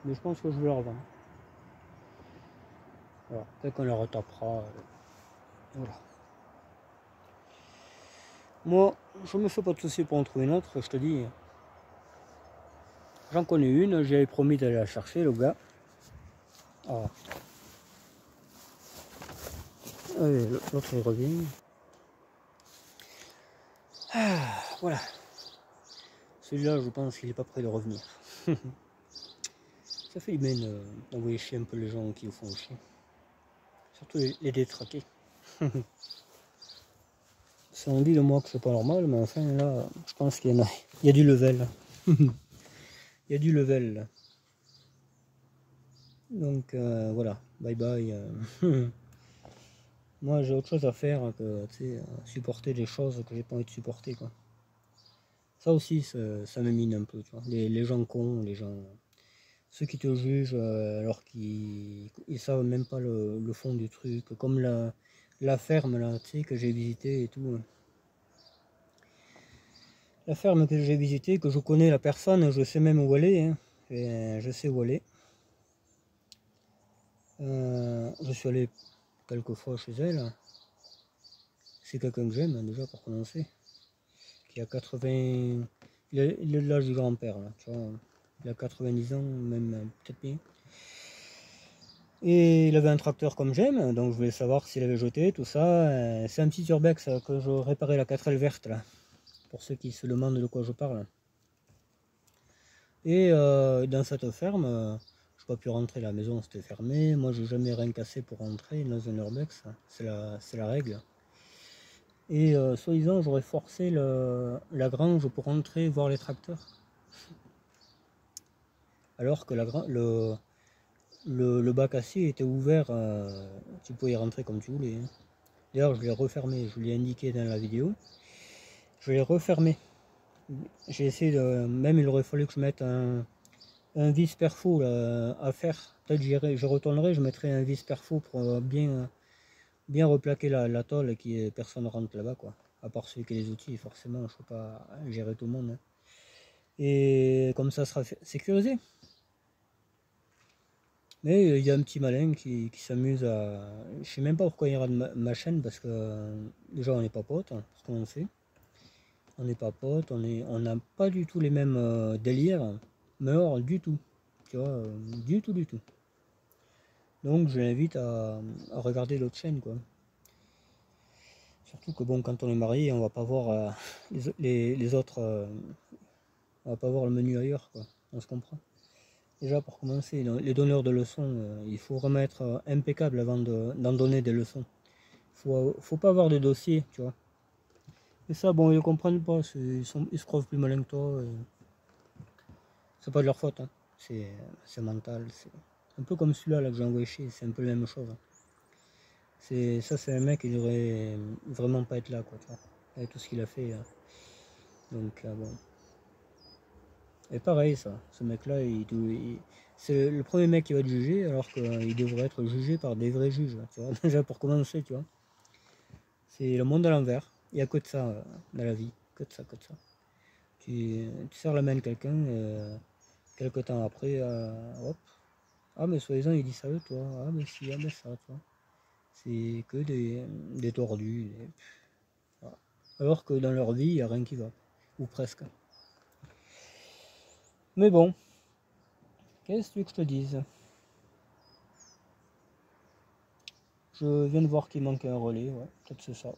Mais je pense que je vais la revendre. Voilà. Peut-être qu'on la retapera. Voilà. Moi, je me fais pas de soucis pour en trouver une autre, je te dis. J'en connais une, j'avais promis d'aller la chercher, le gars. Ah. Allez, l'autre il revient. Ah, voilà. Celui-là, je pense qu'il n'est pas prêt de revenir. Ça fait du bien d'envoyer chier un peu les gens qui vous font chier. Surtout les détraqués. Ça on dit de moi que c'est pas normal, mais enfin là, je pense qu'il y en a. Il y a du level. Il y a du level là. Donc voilà, bye bye. Moi j'ai autre chose à faire que supporter des choses que j'ai pas envie de supporter quoi. Ça aussi ça me mine un peu, tu vois. Les gens cons, les gens. Ceux qui te jugent alors qu'ils savent même pas le fond du truc, comme la ferme là, tu sais, que j'ai visité et tout. La ferme que j'ai visitée, que je connais la personne, je sais même où elle est, hein. Et, je sais où elle est. Je suis allé quelques fois chez elle. C'est quelqu'un que j'aime déjà pour commencer. Qui a 80. Il est de l'âge du grand-père là, tu vois. Il a 90 ans, même peut-être bien. Et il avait un tracteur comme j'aime, donc je voulais savoir s'il avait jeté, tout ça. C'est un petit urbex que je réparais la 4L verte là, pour ceux qui se demandent de quoi je parle. Et dans cette ferme, je n'ai pas pu rentrer, la maison c'était fermé. Moi j'ai jamais rien cassé pour rentrer dans un urbex, c'est la règle. Et soi-disant j'aurais forcé la grange pour rentrer voir les tracteurs. Alors que le bac acier était ouvert, tu pouvais y rentrer comme tu voulais. Hein. D'ailleurs, je l'ai refermé, je l'ai indiqué dans la vidéo. Je l'ai refermé. J'ai essayé de. Même il aurait fallu que je mette un vis perfo là, à faire. Peut-être je retournerai, je mettrai un vis perfo pour bien replaquer la tôle et que personne ne rentre là-bas, quoi. À part celui qui a les outils, forcément, je ne peux pas gérer tout le monde. Hein. Et comme ça sera sécurisé. Mais il y a un petit malin qui s'amuse à. Je sais même pas pourquoi il rate ma chaîne parce que déjà on n'est pas potes, hein, pour commencer. On n'est pas potes, on n'a pas du tout les mêmes délires, mais alors du tout. Tu vois, du tout, du tout. Donc je l'invite à regarder l'autre chaîne quoi. Surtout que bon quand on est marié on va pas voir les autres. On va pas voir le menu ailleurs quoi. On se comprend. Déjà pour commencer, les donneurs de leçons, il faut remettre impeccable avant d'en donner des leçons. Faut pas avoir de dossier, tu vois. Et ça, bon, ils ne comprennent pas, ils se croient plus malins que toi. C'est pas de leur faute, hein. C'est mental. C'est un peu comme celui-là là, que j'ai envoyé chier, c'est un peu la même chose. Hein. Ça, c'est un mec qui devrait vraiment pas être là, quoi, tu vois, avec tout ce qu'il a fait. Hein. Donc, bon. Et pareil, ça, ce mec-là, c'est le premier mec qui va être jugé, alors qu'il devrait être jugé par des vrais juges, tu vois, déjà pour commencer, tu vois. C'est le monde à l'envers, il n'y a que de ça dans la vie, que de ça, que de ça. Tu serres la main de quelqu'un, quelques temps après, hop. Ah mais soi-disant il dit ça de toi, ah mais si, ah mais ça, toi. C'est que des tordus. Voilà. Alors que dans leur vie, il n'y a rien qui va. Ou presque. Mais bon, qu'est-ce que tu veux que je te dise? Je viens de voir qu'il manque un relais, ouais, peut-être c'est ça.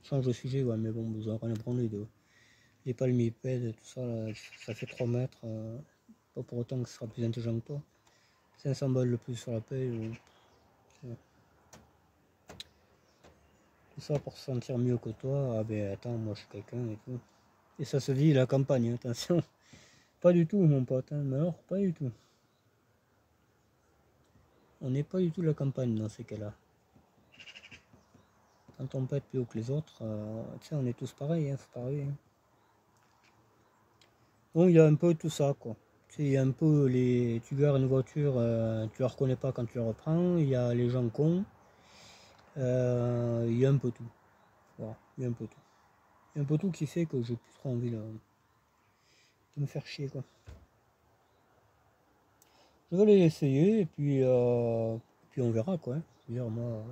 Change de sujet, ouais, mais bon, vous en rien à prendre les deux. Les palmipèdes, tout ça, là, ça fait 3 mètres. Pas pour autant que ce sera plus intelligent que toi. 500 balles de plus sur la paye. Tout ça pour se sentir mieux que toi. Ah ben attends, moi je suis quelqu'un et tout. Et ça se vit la campagne, attention. Pas du tout, mon pote, hein, mais alors, pas du tout. On n'est pas du tout la campagne dans ces cas-là. Quand on peut être plus haut que les autres, tu sais, on est tous pareils, hein, c'est pareil. Hein. Bon, il y a un peu tout ça, quoi. Tu sais, il y a un peu les... Tu gares une voiture, tu la reconnais pas quand tu la reprends. Il y a les gens cons. Il y a un peu tout. Voilà, il y a un peu tout. Il y a un peu tout qui fait que j'ai plus trop envie de me faire chier, quoi. Je vais aller essayer et puis on verra, quoi. Hein. Je veux dire, moi,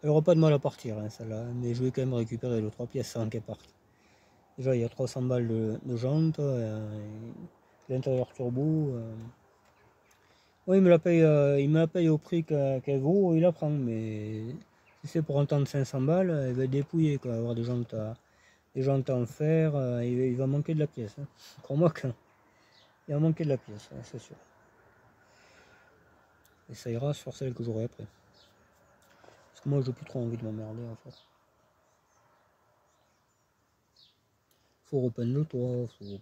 elle aura pas de mal à partir, hein, celle-là. Mais je vais quand même récupérer les 3 pièces avant qu'elle parte. Déjà, il y a 300 balles de jantes, l'intérieur turbo. Oui, il me la paye au prix qu'elle vaut, il la prend. Mais si c'est pour un temps de 500 balles, elle va être dépouillée, quoi. Avoir des jantes en fer, il va manquer de la pièce. Hein. Crois-moi qu'il va manquer de la pièce, hein, c'est sûr. Et ça ira sur celle que j'aurai après. Parce que moi, j'ai plus trop envie de m'emmerder, en fait. Faut repeindre le toit, faut...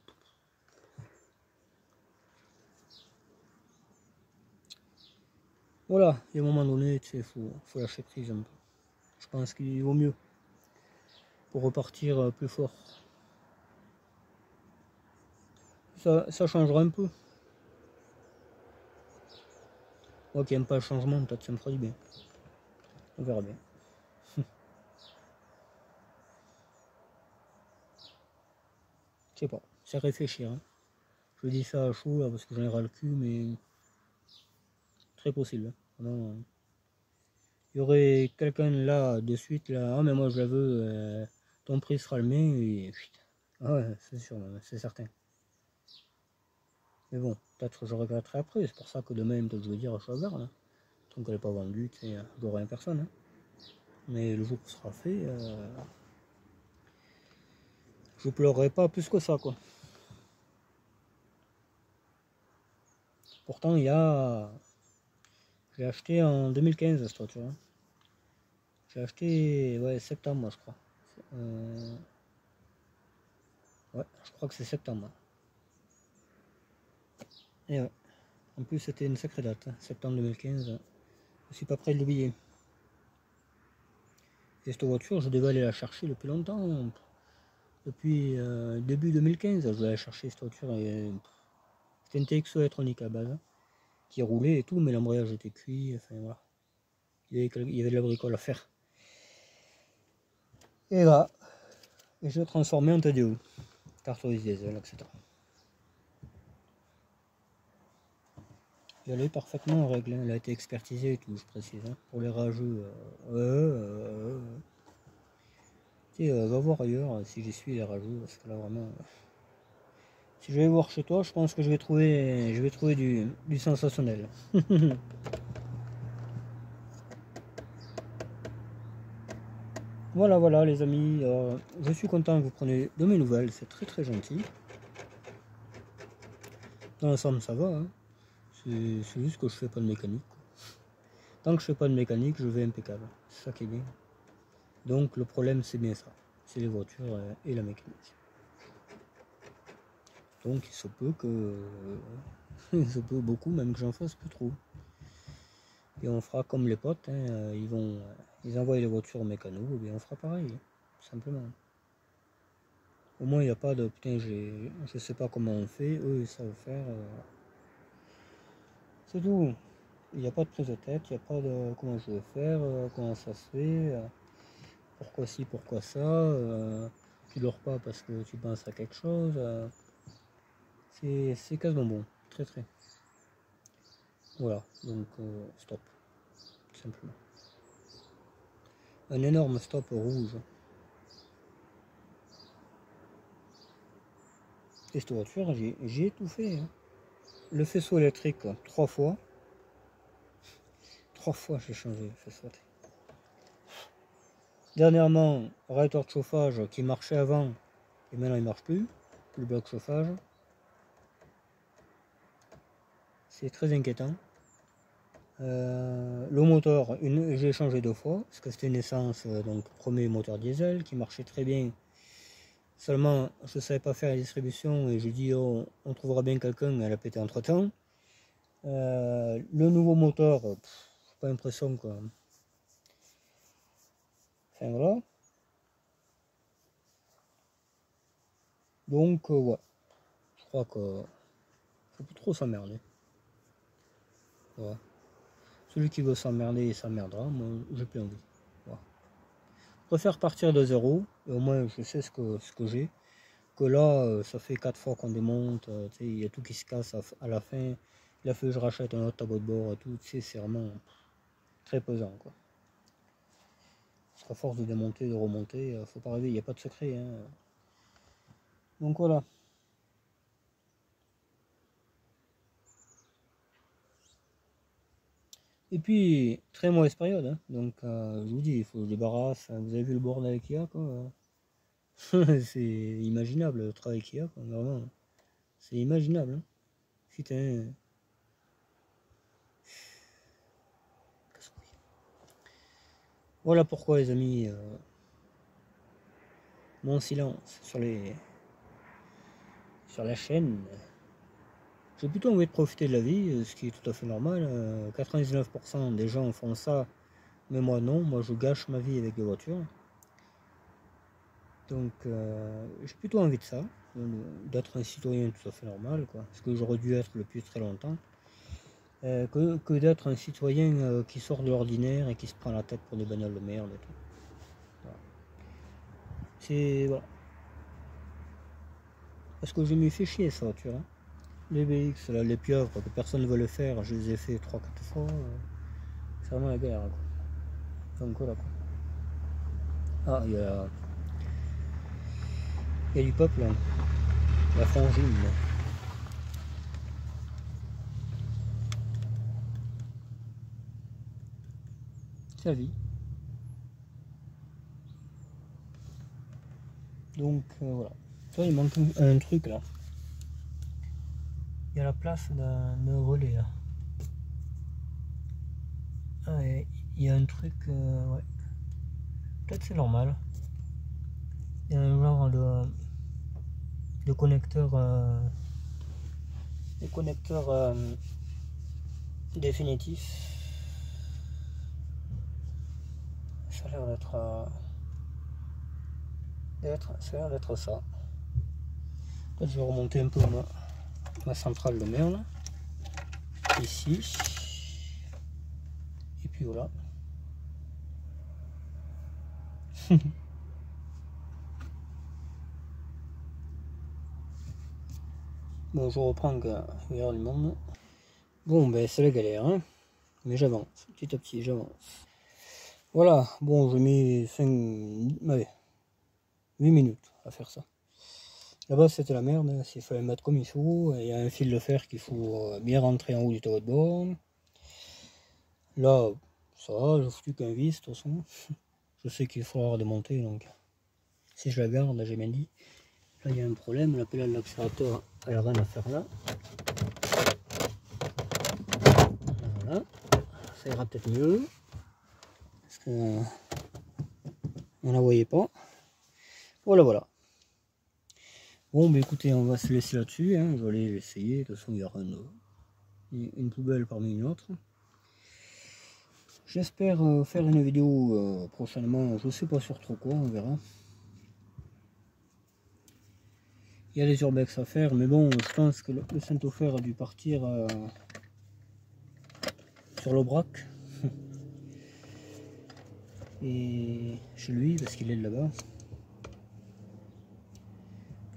Voilà, il y a un moment donné, tu sais, faut lâcher prise un peu. Je pense qu'il vaut mieux pour repartir plus fort. Ça changera un peu. Moi qui aime pas le changement, peut-être ça me fera du bien. On verra bien. Je sais pas, c'est réfléchir. Hein. Je dis ça à chaud là, parce que j'en ai ras le cul, mais très possible. Hein. Il y aurait quelqu'un là de suite là, ah mais moi je la veux, ton prix sera le mien et putain. Ah ouais, c'est sûr, c'est certain. Mais bon, peut-être que je regretterai après, c'est pour ça que demain peut-être je vais dire à Chazard là. Tant qu'elle n'est pas vendue, tu sais, j'aurai rien personne. Hein. Mais le jour où ce sera fait, je pleurerai pas plus que ça quoi. Pourtant il y a. J'ai acheté en 2015 cette voiture. Hein. J'ai acheté ouais septembre moi je crois. Ouais, je crois que c'est septembre. Et ouais. En plus c'était une sacrée date, hein. Septembre 2015. Je suis pas prêt de l'oublier. Et cette voiture, je devais aller la chercher depuis longtemps. Depuis début 2015, je devais aller chercher cette voiture. C'était une TXO électronique à base. Hein, qui roulait et tout, mais l'embrayage était cuit. Enfin voilà. Il y avait de la bricole à faire. Et là, et je l'ai transformé en TDO. Cartouche diesel, etc. Elle est parfaitement en règle. Hein. Elle a été expertisée et tout, je précise. Hein, pour les rageux. Va voir ailleurs si j'y suis les rageux, parce que là vraiment. Si je vais voir chez toi, je pense que je vais trouver du sensationnel. Voilà, voilà les amis, je suis content que vous preniez de mes nouvelles, c'est très très gentil. Dans l'ensemble ça va, hein. C'est juste que je fais pas de mécanique. Quoi. Tant que je fais pas de mécanique, je vais impeccable, c'est ça qui est bien. Donc le problème c'est bien ça, c'est les voitures et la mécanique. Donc il se peut que... il se peut beaucoup même que j'en fasse plus trop. Et on fera comme les potes, hein, ils envoient les voitures au mécano, et bien on fera pareil, tout simplement. Au moins il n'y a pas de putain je sais pas comment on fait, eux ils savent faire. C'est tout. Il n'y a pas de prise de tête, il n'y a pas de comment je vais faire, comment ça se fait, pourquoi ci, pourquoi ça. tu dors pas parce que tu penses à quelque chose. C'est quasiment bon, très très. Voilà, donc stop, tout simplement. Un énorme stop rouge. Et cette voiture, j'ai tout fait. Hein. Le faisceau électrique, 3 fois. 3 fois j'ai changé le faisceau électrique. Dernièrement, radiateur de chauffage qui marchait avant et maintenant il marche plus. Le bloc chauffage. C'est très inquiétant. Le moteur, j'ai changé 2 fois parce que c'était une essence, donc premier moteur diesel qui marchait très bien. Seulement, je ne savais pas faire la distribution et j'ai dit oh, on trouvera bien quelqu'un, elle a pété entre temps. Le nouveau moteur, pas l'impression quoi. Enfin voilà. Donc ouais, je crois que faut plus trop s'emmerder. Voilà. Celui qui veut s'emmerder, il s'emmerdera. Moi, j'ai plus envie. Voilà. Je préfère partir de zéro et au moins je sais ce que j'ai. Que là, ça fait 4 fois qu'on démonte, il y a tout qui se casse à la fin. Il a fallu que je rachète un autre tableau de bord et tout, c'est vraiment très pesant quoi. Parce qu'à force de démonter, de remonter, faut pas rêver, il n'y a pas de secret. Hein. Donc voilà. Et puis, très mauvaise période, hein. Donc je vous dis, il faut que je débarrasse. Vous avez vu le bordel avec Ikea quoi. C'est imaginable le travail qu'il y a, quoi, vraiment. C'est imaginable. Hein. Putain. Voilà pourquoi les amis, mon silence sur la chaîne. J'ai plutôt envie de profiter de la vie, ce qui est tout à fait normal. 99% des gens font ça, mais moi non, moi je gâche ma vie avec des voitures. Donc j'ai plutôt envie de ça, d'être un citoyen tout à fait normal, quoi, ce que j'aurais dû être depuis très longtemps, que d'être un citoyen qui sort de l'ordinaire et qui se prend la tête pour des bagnoles de merde et tout. Voilà. C'est voilà. Parce que je m'y fais chier cette voiture. Hein. Les BX, là, les pieuvres, que personne ne veut le faire, je les ai fait 3-4 fois. C'est vraiment la guerre. Quoi. Donc voilà. Quoi. Ah, il y a du peuple, là. La frangine. C'est la vie. Donc voilà. Toi, il manque un truc là. Il y a la place d'un relais là. Ah, et il y a un truc. Ouais. Peut-être c'est normal. Il y a un genre de connecteur. Des connecteurs définitifs. Ça a l'air d'être ça. Peut-être je vais remonter un peu ma centrale de merde. Ici. Et puis voilà. Bon, je reprends qu'il y a du monde. Bon, ben c'est la galère, hein. Mais j'avance, petit à petit, j'avance. Voilà, bon, j'ai mis 8 minutes à faire ça. Là-bas, c'était la merde, hein. S'il fallait mettre comme il faut. Il y a un fil de fer qu'il faut bien rentrer en haut du tableau de bord. Là, ça va, je foutu qu'un vis, de toute façon. Je sais qu'il faudra démonter, donc si je la garde, j'ai bien dit. Là, il y a un problème, la pédale d'accélérateur, elle n'a rien à faire là. Voilà, ça ira peut-être mieux. Parce que on la voyait pas. Voilà, voilà. Bon, bah écoutez, on va se laisser là-dessus. Hein. Je vais aller essayer. De toute façon, il y aura une poubelle parmi une autre. J'espère faire une vidéo prochainement. Je sais pas sur trop quoi, on verra. Il y a des urbex à faire, mais bon, je pense que le Saint-Ofer a dû partir sur l'Aubrac. Et chez lui, parce qu'il est là-bas.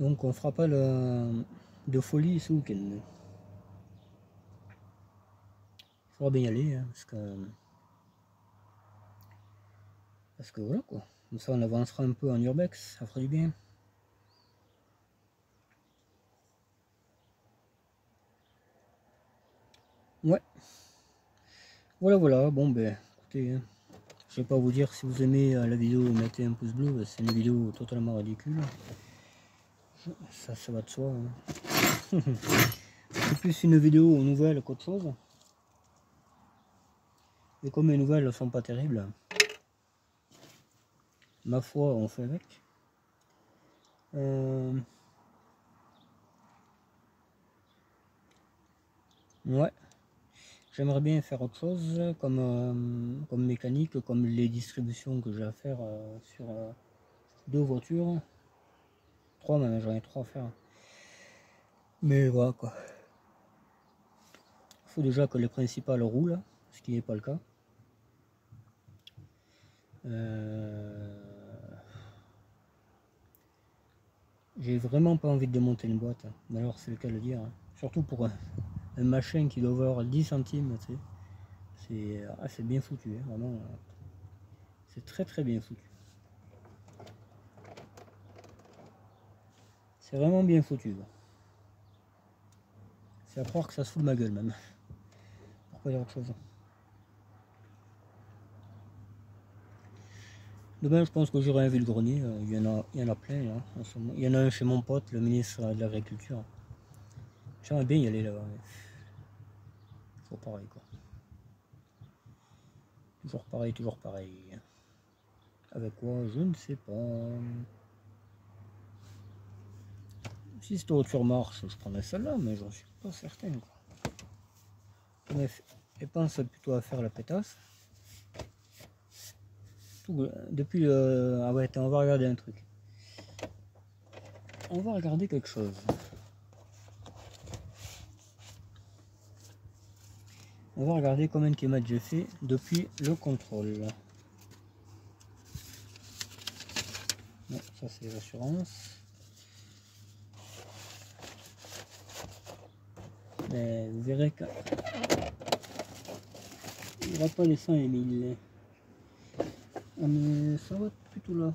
Donc on fera pas de folie ce week-end. Il faudra bien y aller, hein, parce que voilà quoi. Comme ça on avancera un peu en urbex, ça fera du bien. Ouais. Voilà, bon ben écoutez, hein, je vais pas vous dire si vous aimez la vidéo, mettez un pouce bleu, c'est une vidéo totalement ridicule. Ça va de soi. Hein. C'est plus une vidéo nouvelle qu'autre chose. Et comme les nouvelles ne sont pas terribles, ma foi, on fait avec. Ouais, j'aimerais bien faire autre chose comme mécanique, comme les distributions que j'ai à faire sur 2 voitures. 3 même, j'en ai 3 à faire. Mais voilà quoi. Il faut déjà que les principales roulent, ce qui n'est pas le cas. J'ai vraiment pas envie de démonter une boîte, hein. Mais alors c'est le cas de le dire, hein. Surtout pour un machin qui doit avoir 10 centimes, tu sais. C'est bien foutu, hein, vraiment. C'est très bien foutu. C'est vraiment bien foutu. C'est à croire que ça se fout de ma gueule même. Pour pas dire autre chose. Demain je pense que j'aurai un vide-grenier, il y en a plein là, en ce moment. Il y en a un chez mon pote, le ministre de l'Agriculture. J'aimerais bien y aller là-bas, mais toujours pareil quoi. Toujours pareil. Avec quoi, je ne sais pas. Si cette voiture marche, je prendrais celle-là, mais j'en suis pas certain quoi. Bref, elle pense plutôt à faire la pétasse. Depuis ah ouais, attends, on va regarder un truc. On va regarder quelque chose. On va regarder combien de kilomètres j'ai fait depuis le contrôle. Non, ça c'est l'assurance. Mais vous verrez qu'il n'y aura pas les 100 et 1000. Ah mais ça va plutôt là.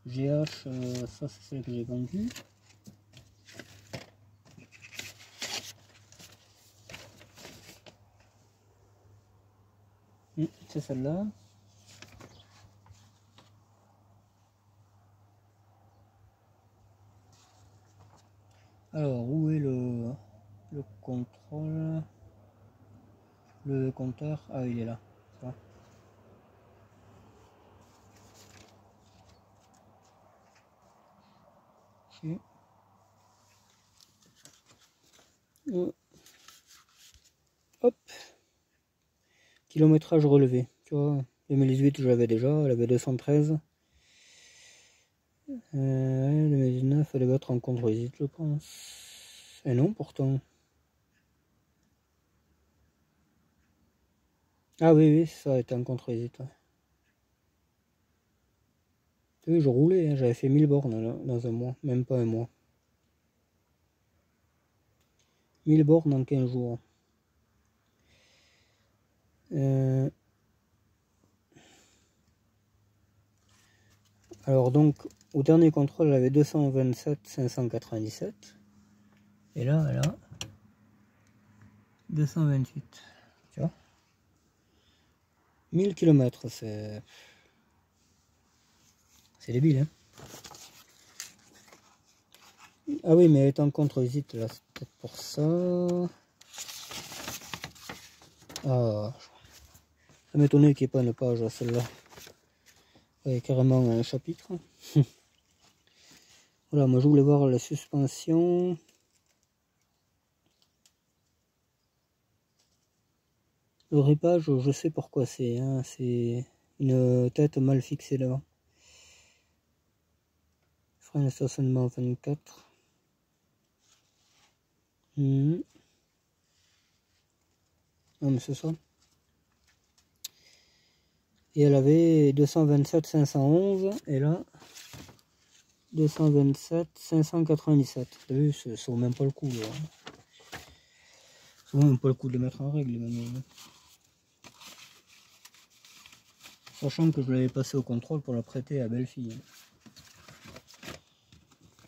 GH, ça c'est celle que j'ai vendue. C'est celle-là. Alors, où est le contrôle? Le compteur? Ah, il est là. Ça. Okay. Hop. Kilométrage relevé. Tu vois, 2018 je l'avais déjà, elle avait 213. 2019 elle devait être en contre-visite je pense. Et non pourtant. Ah oui, ça a été en contre-visite. Ouais. Tu vois, je roulais, hein, j'avais fait 1000 bornes là, dans un mois, même pas un mois. 1000 bornes en 15 jours. Alors donc, au dernier contrôle, elle avait 227 597. Et là, elle a 228. Tu vois, 1000 km, c'est débile, hein. Ah oui, mais elle est en contre-visite, là, c'est peut-être pour ça. Ah, ça m'étonnait qu'il n'y ait pas une page à celle-là. Il y a carrément un chapitre. Voilà, moi je voulais voir la suspension. Le ripage, je sais pourquoi c'est, hein, c'est une tête mal fixée là. Frein de stationnement 24. Non mais c'est ça. Et elle avait 227 511 et là 227 597. T'as vu, ça vaut même pas le coup là. Ça vaut même pas le coup de les mettre en règle les manuels. Sachant que je l'avais passé au contrôle pour la prêter à belle-fille.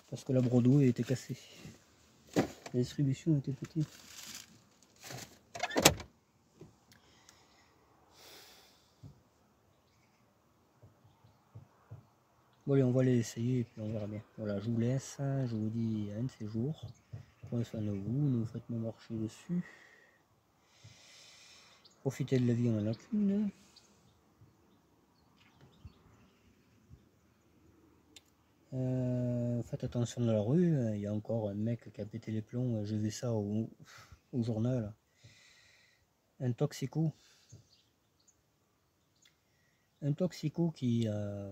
Parce que la brodouille était cassée. La distribution était petite. Bon allez, on va les essayer et puis on verra bien. Voilà, je vous laisse, je vous dis à un de ces jours. Prenez soin de vous, ne vous faites pas marcher dessus. Profitez de la vie, on en a qu'une. Faites attention dans la rue, il y a encore un mec qui a pété les plombs, j'ai vu ça au journal. Un toxico qui a,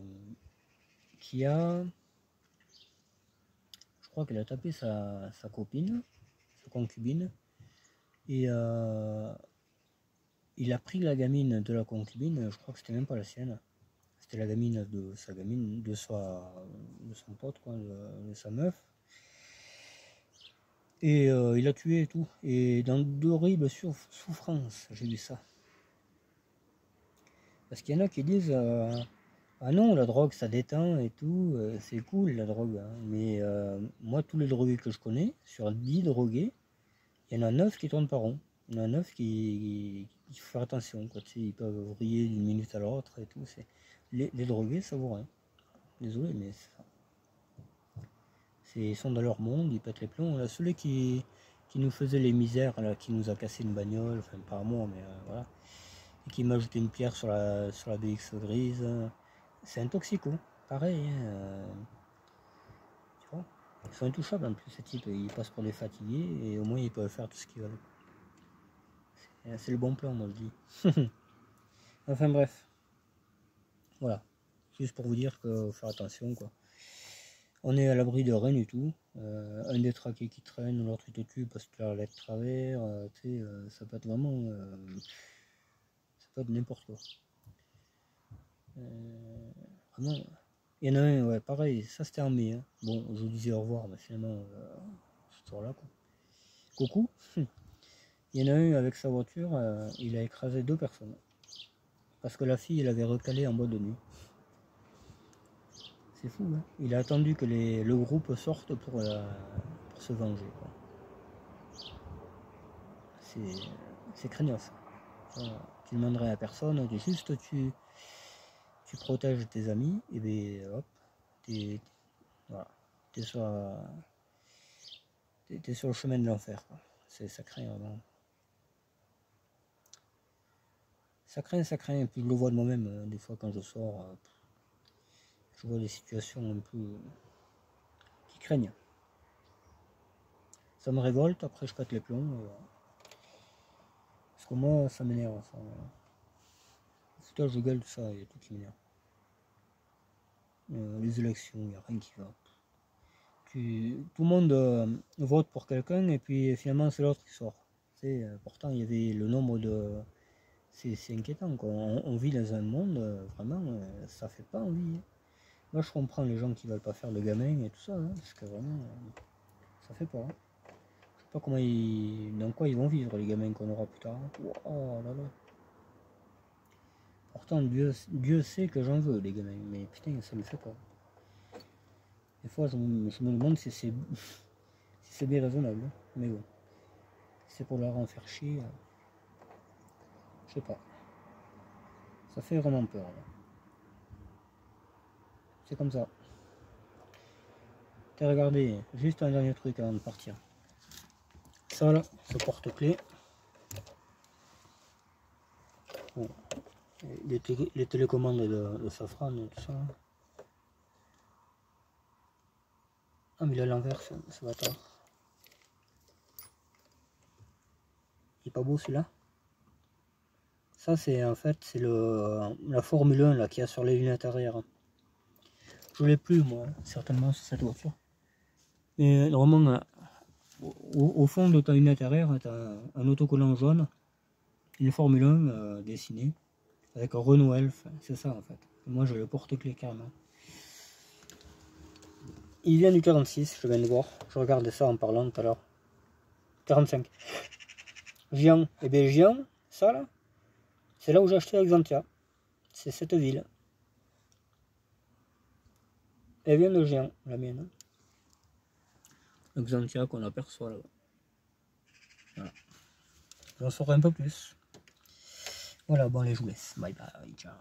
je crois qu'il a tapé sa copine, sa concubine, et il a pris la gamine de la concubine, je crois que c'était même pas la sienne, c'était la gamine de sa gamine, de son pote, quoi, de sa meuf. Et il a tué et tout, et dans d'horribles souffrances, j'ai vu ça. Parce qu'il y en a qui disent ah non, la drogue ça détend et tout, c'est cool la drogue. Hein. Mais moi, tous les drogués que je connais, sur 10 drogués, il y en a 9 qui tournent pas rond. Il y en a 9 qui faut faire attention. Quoi. Tu sais, ils peuvent vriller d'une minute à l'autre et tout. Les drogués, ça vaut rien. Désolé, mais c'est ça. Ils sont dans leur monde, ils pètent les plombs. Là, celui qui nous faisait les misères, là, qui nous a cassé une bagnole, enfin pas à moi, mais voilà. Et qui m'a ajouté une pierre sur la BX grise. C'est un toxico, pareil. Hein, tu vois, ils sont intouchables en plus, ces types. Ils passent pour des fatigués et au moins ils peuvent faire tout ce qu'ils veulent. C'est le bon plan, moi je dis. Enfin bref. Voilà. Juste pour vous dire qu'il faut faire attention, quoi. On est à l'abri de rien du tout. Un détraqué qui traîne, l'autre il te tue parce que tu as la lettre de travers. Tu sais, ça peut être vraiment. Ça peut être n'importe quoi. Vraiment. Il y en a un, ouais, pareil, ça c'était en mai. Hein. Bon, je vous disais au revoir, mais finalement, c'est toujours là, quoi. Coucou. Il y en a un avec sa voiture, il a écrasé 2 personnes. Parce que la fille, elle avait recalé en boîte de nuit. C'est fou, hein. Il a attendu que le groupe sorte pour se venger, quoi. C'est craignos. Tu demanderais à personne, juste tu protèges tes amis, et bien hop, voilà, t'es sur le chemin de l'enfer. Ça craint vraiment. Ça craint, et puis je le vois de moi-même, des fois quand je sors, je vois des situations un peu qui craignent. Ça me révolte, après je pète les plombs. Parce que moi, ça m'énerve. Foutage de gueule, tout ça, il y a tout qui m'énerve. Les élections, il n'y a rien qui va. Tout le monde vote pour quelqu'un et puis finalement c'est l'autre qui sort. Pourtant il y avait le nombre de... C'est inquiétant, quoi. On vit dans un monde, vraiment, ça fait pas envie. Hein. Moi je comprends les gens qui veulent pas faire le gamin et tout ça, hein, parce que vraiment, ça fait pas. Hein. Je sais pas dans quoi ils vont vivre les gamins qu'on aura plus tard. Hein. Oh là là. Pourtant Dieu sait que j'en veux les gamins, mais putain ça le fait pas. Des fois je me demande si c'est bien raisonnable, hein. Mais bon. C'est pour leur en faire chier. Je sais pas. Ça fait vraiment peur. C'est comme ça. T'as regardé, juste un dernier truc avant de partir. Ça là, ce porte-clés. Bon. Les télécommandes de Safran et tout ça. Ah mais il est à l'envers ce bâtard. Il est pas beau celui-là. Ça c'est en fait c'est la Formule 1 là qu'il y a sur les lunettes arrière. Je l'ai plus moi, certainement sur cette voiture. Mais normalement au fond de ta lunette arrière, tu as un autocollant jaune, une Formule 1 dessinée. avec Renault Elf, c'est ça en fait. Moi je le porte-clés carrément. Il vient du 46, je viens de voir. Je regardais ça en parlant tout à l'heure. 45. Gian. Et bien Gian, ça là, c'est là où j'ai acheté Exantia. C'est cette ville. Elle vient de Gian, la mienne. Exantia qu'on aperçoit là-bas. Voilà. J'en saurai un peu plus. Voilà, bon allez, je vous laisse. Bye bye, ciao.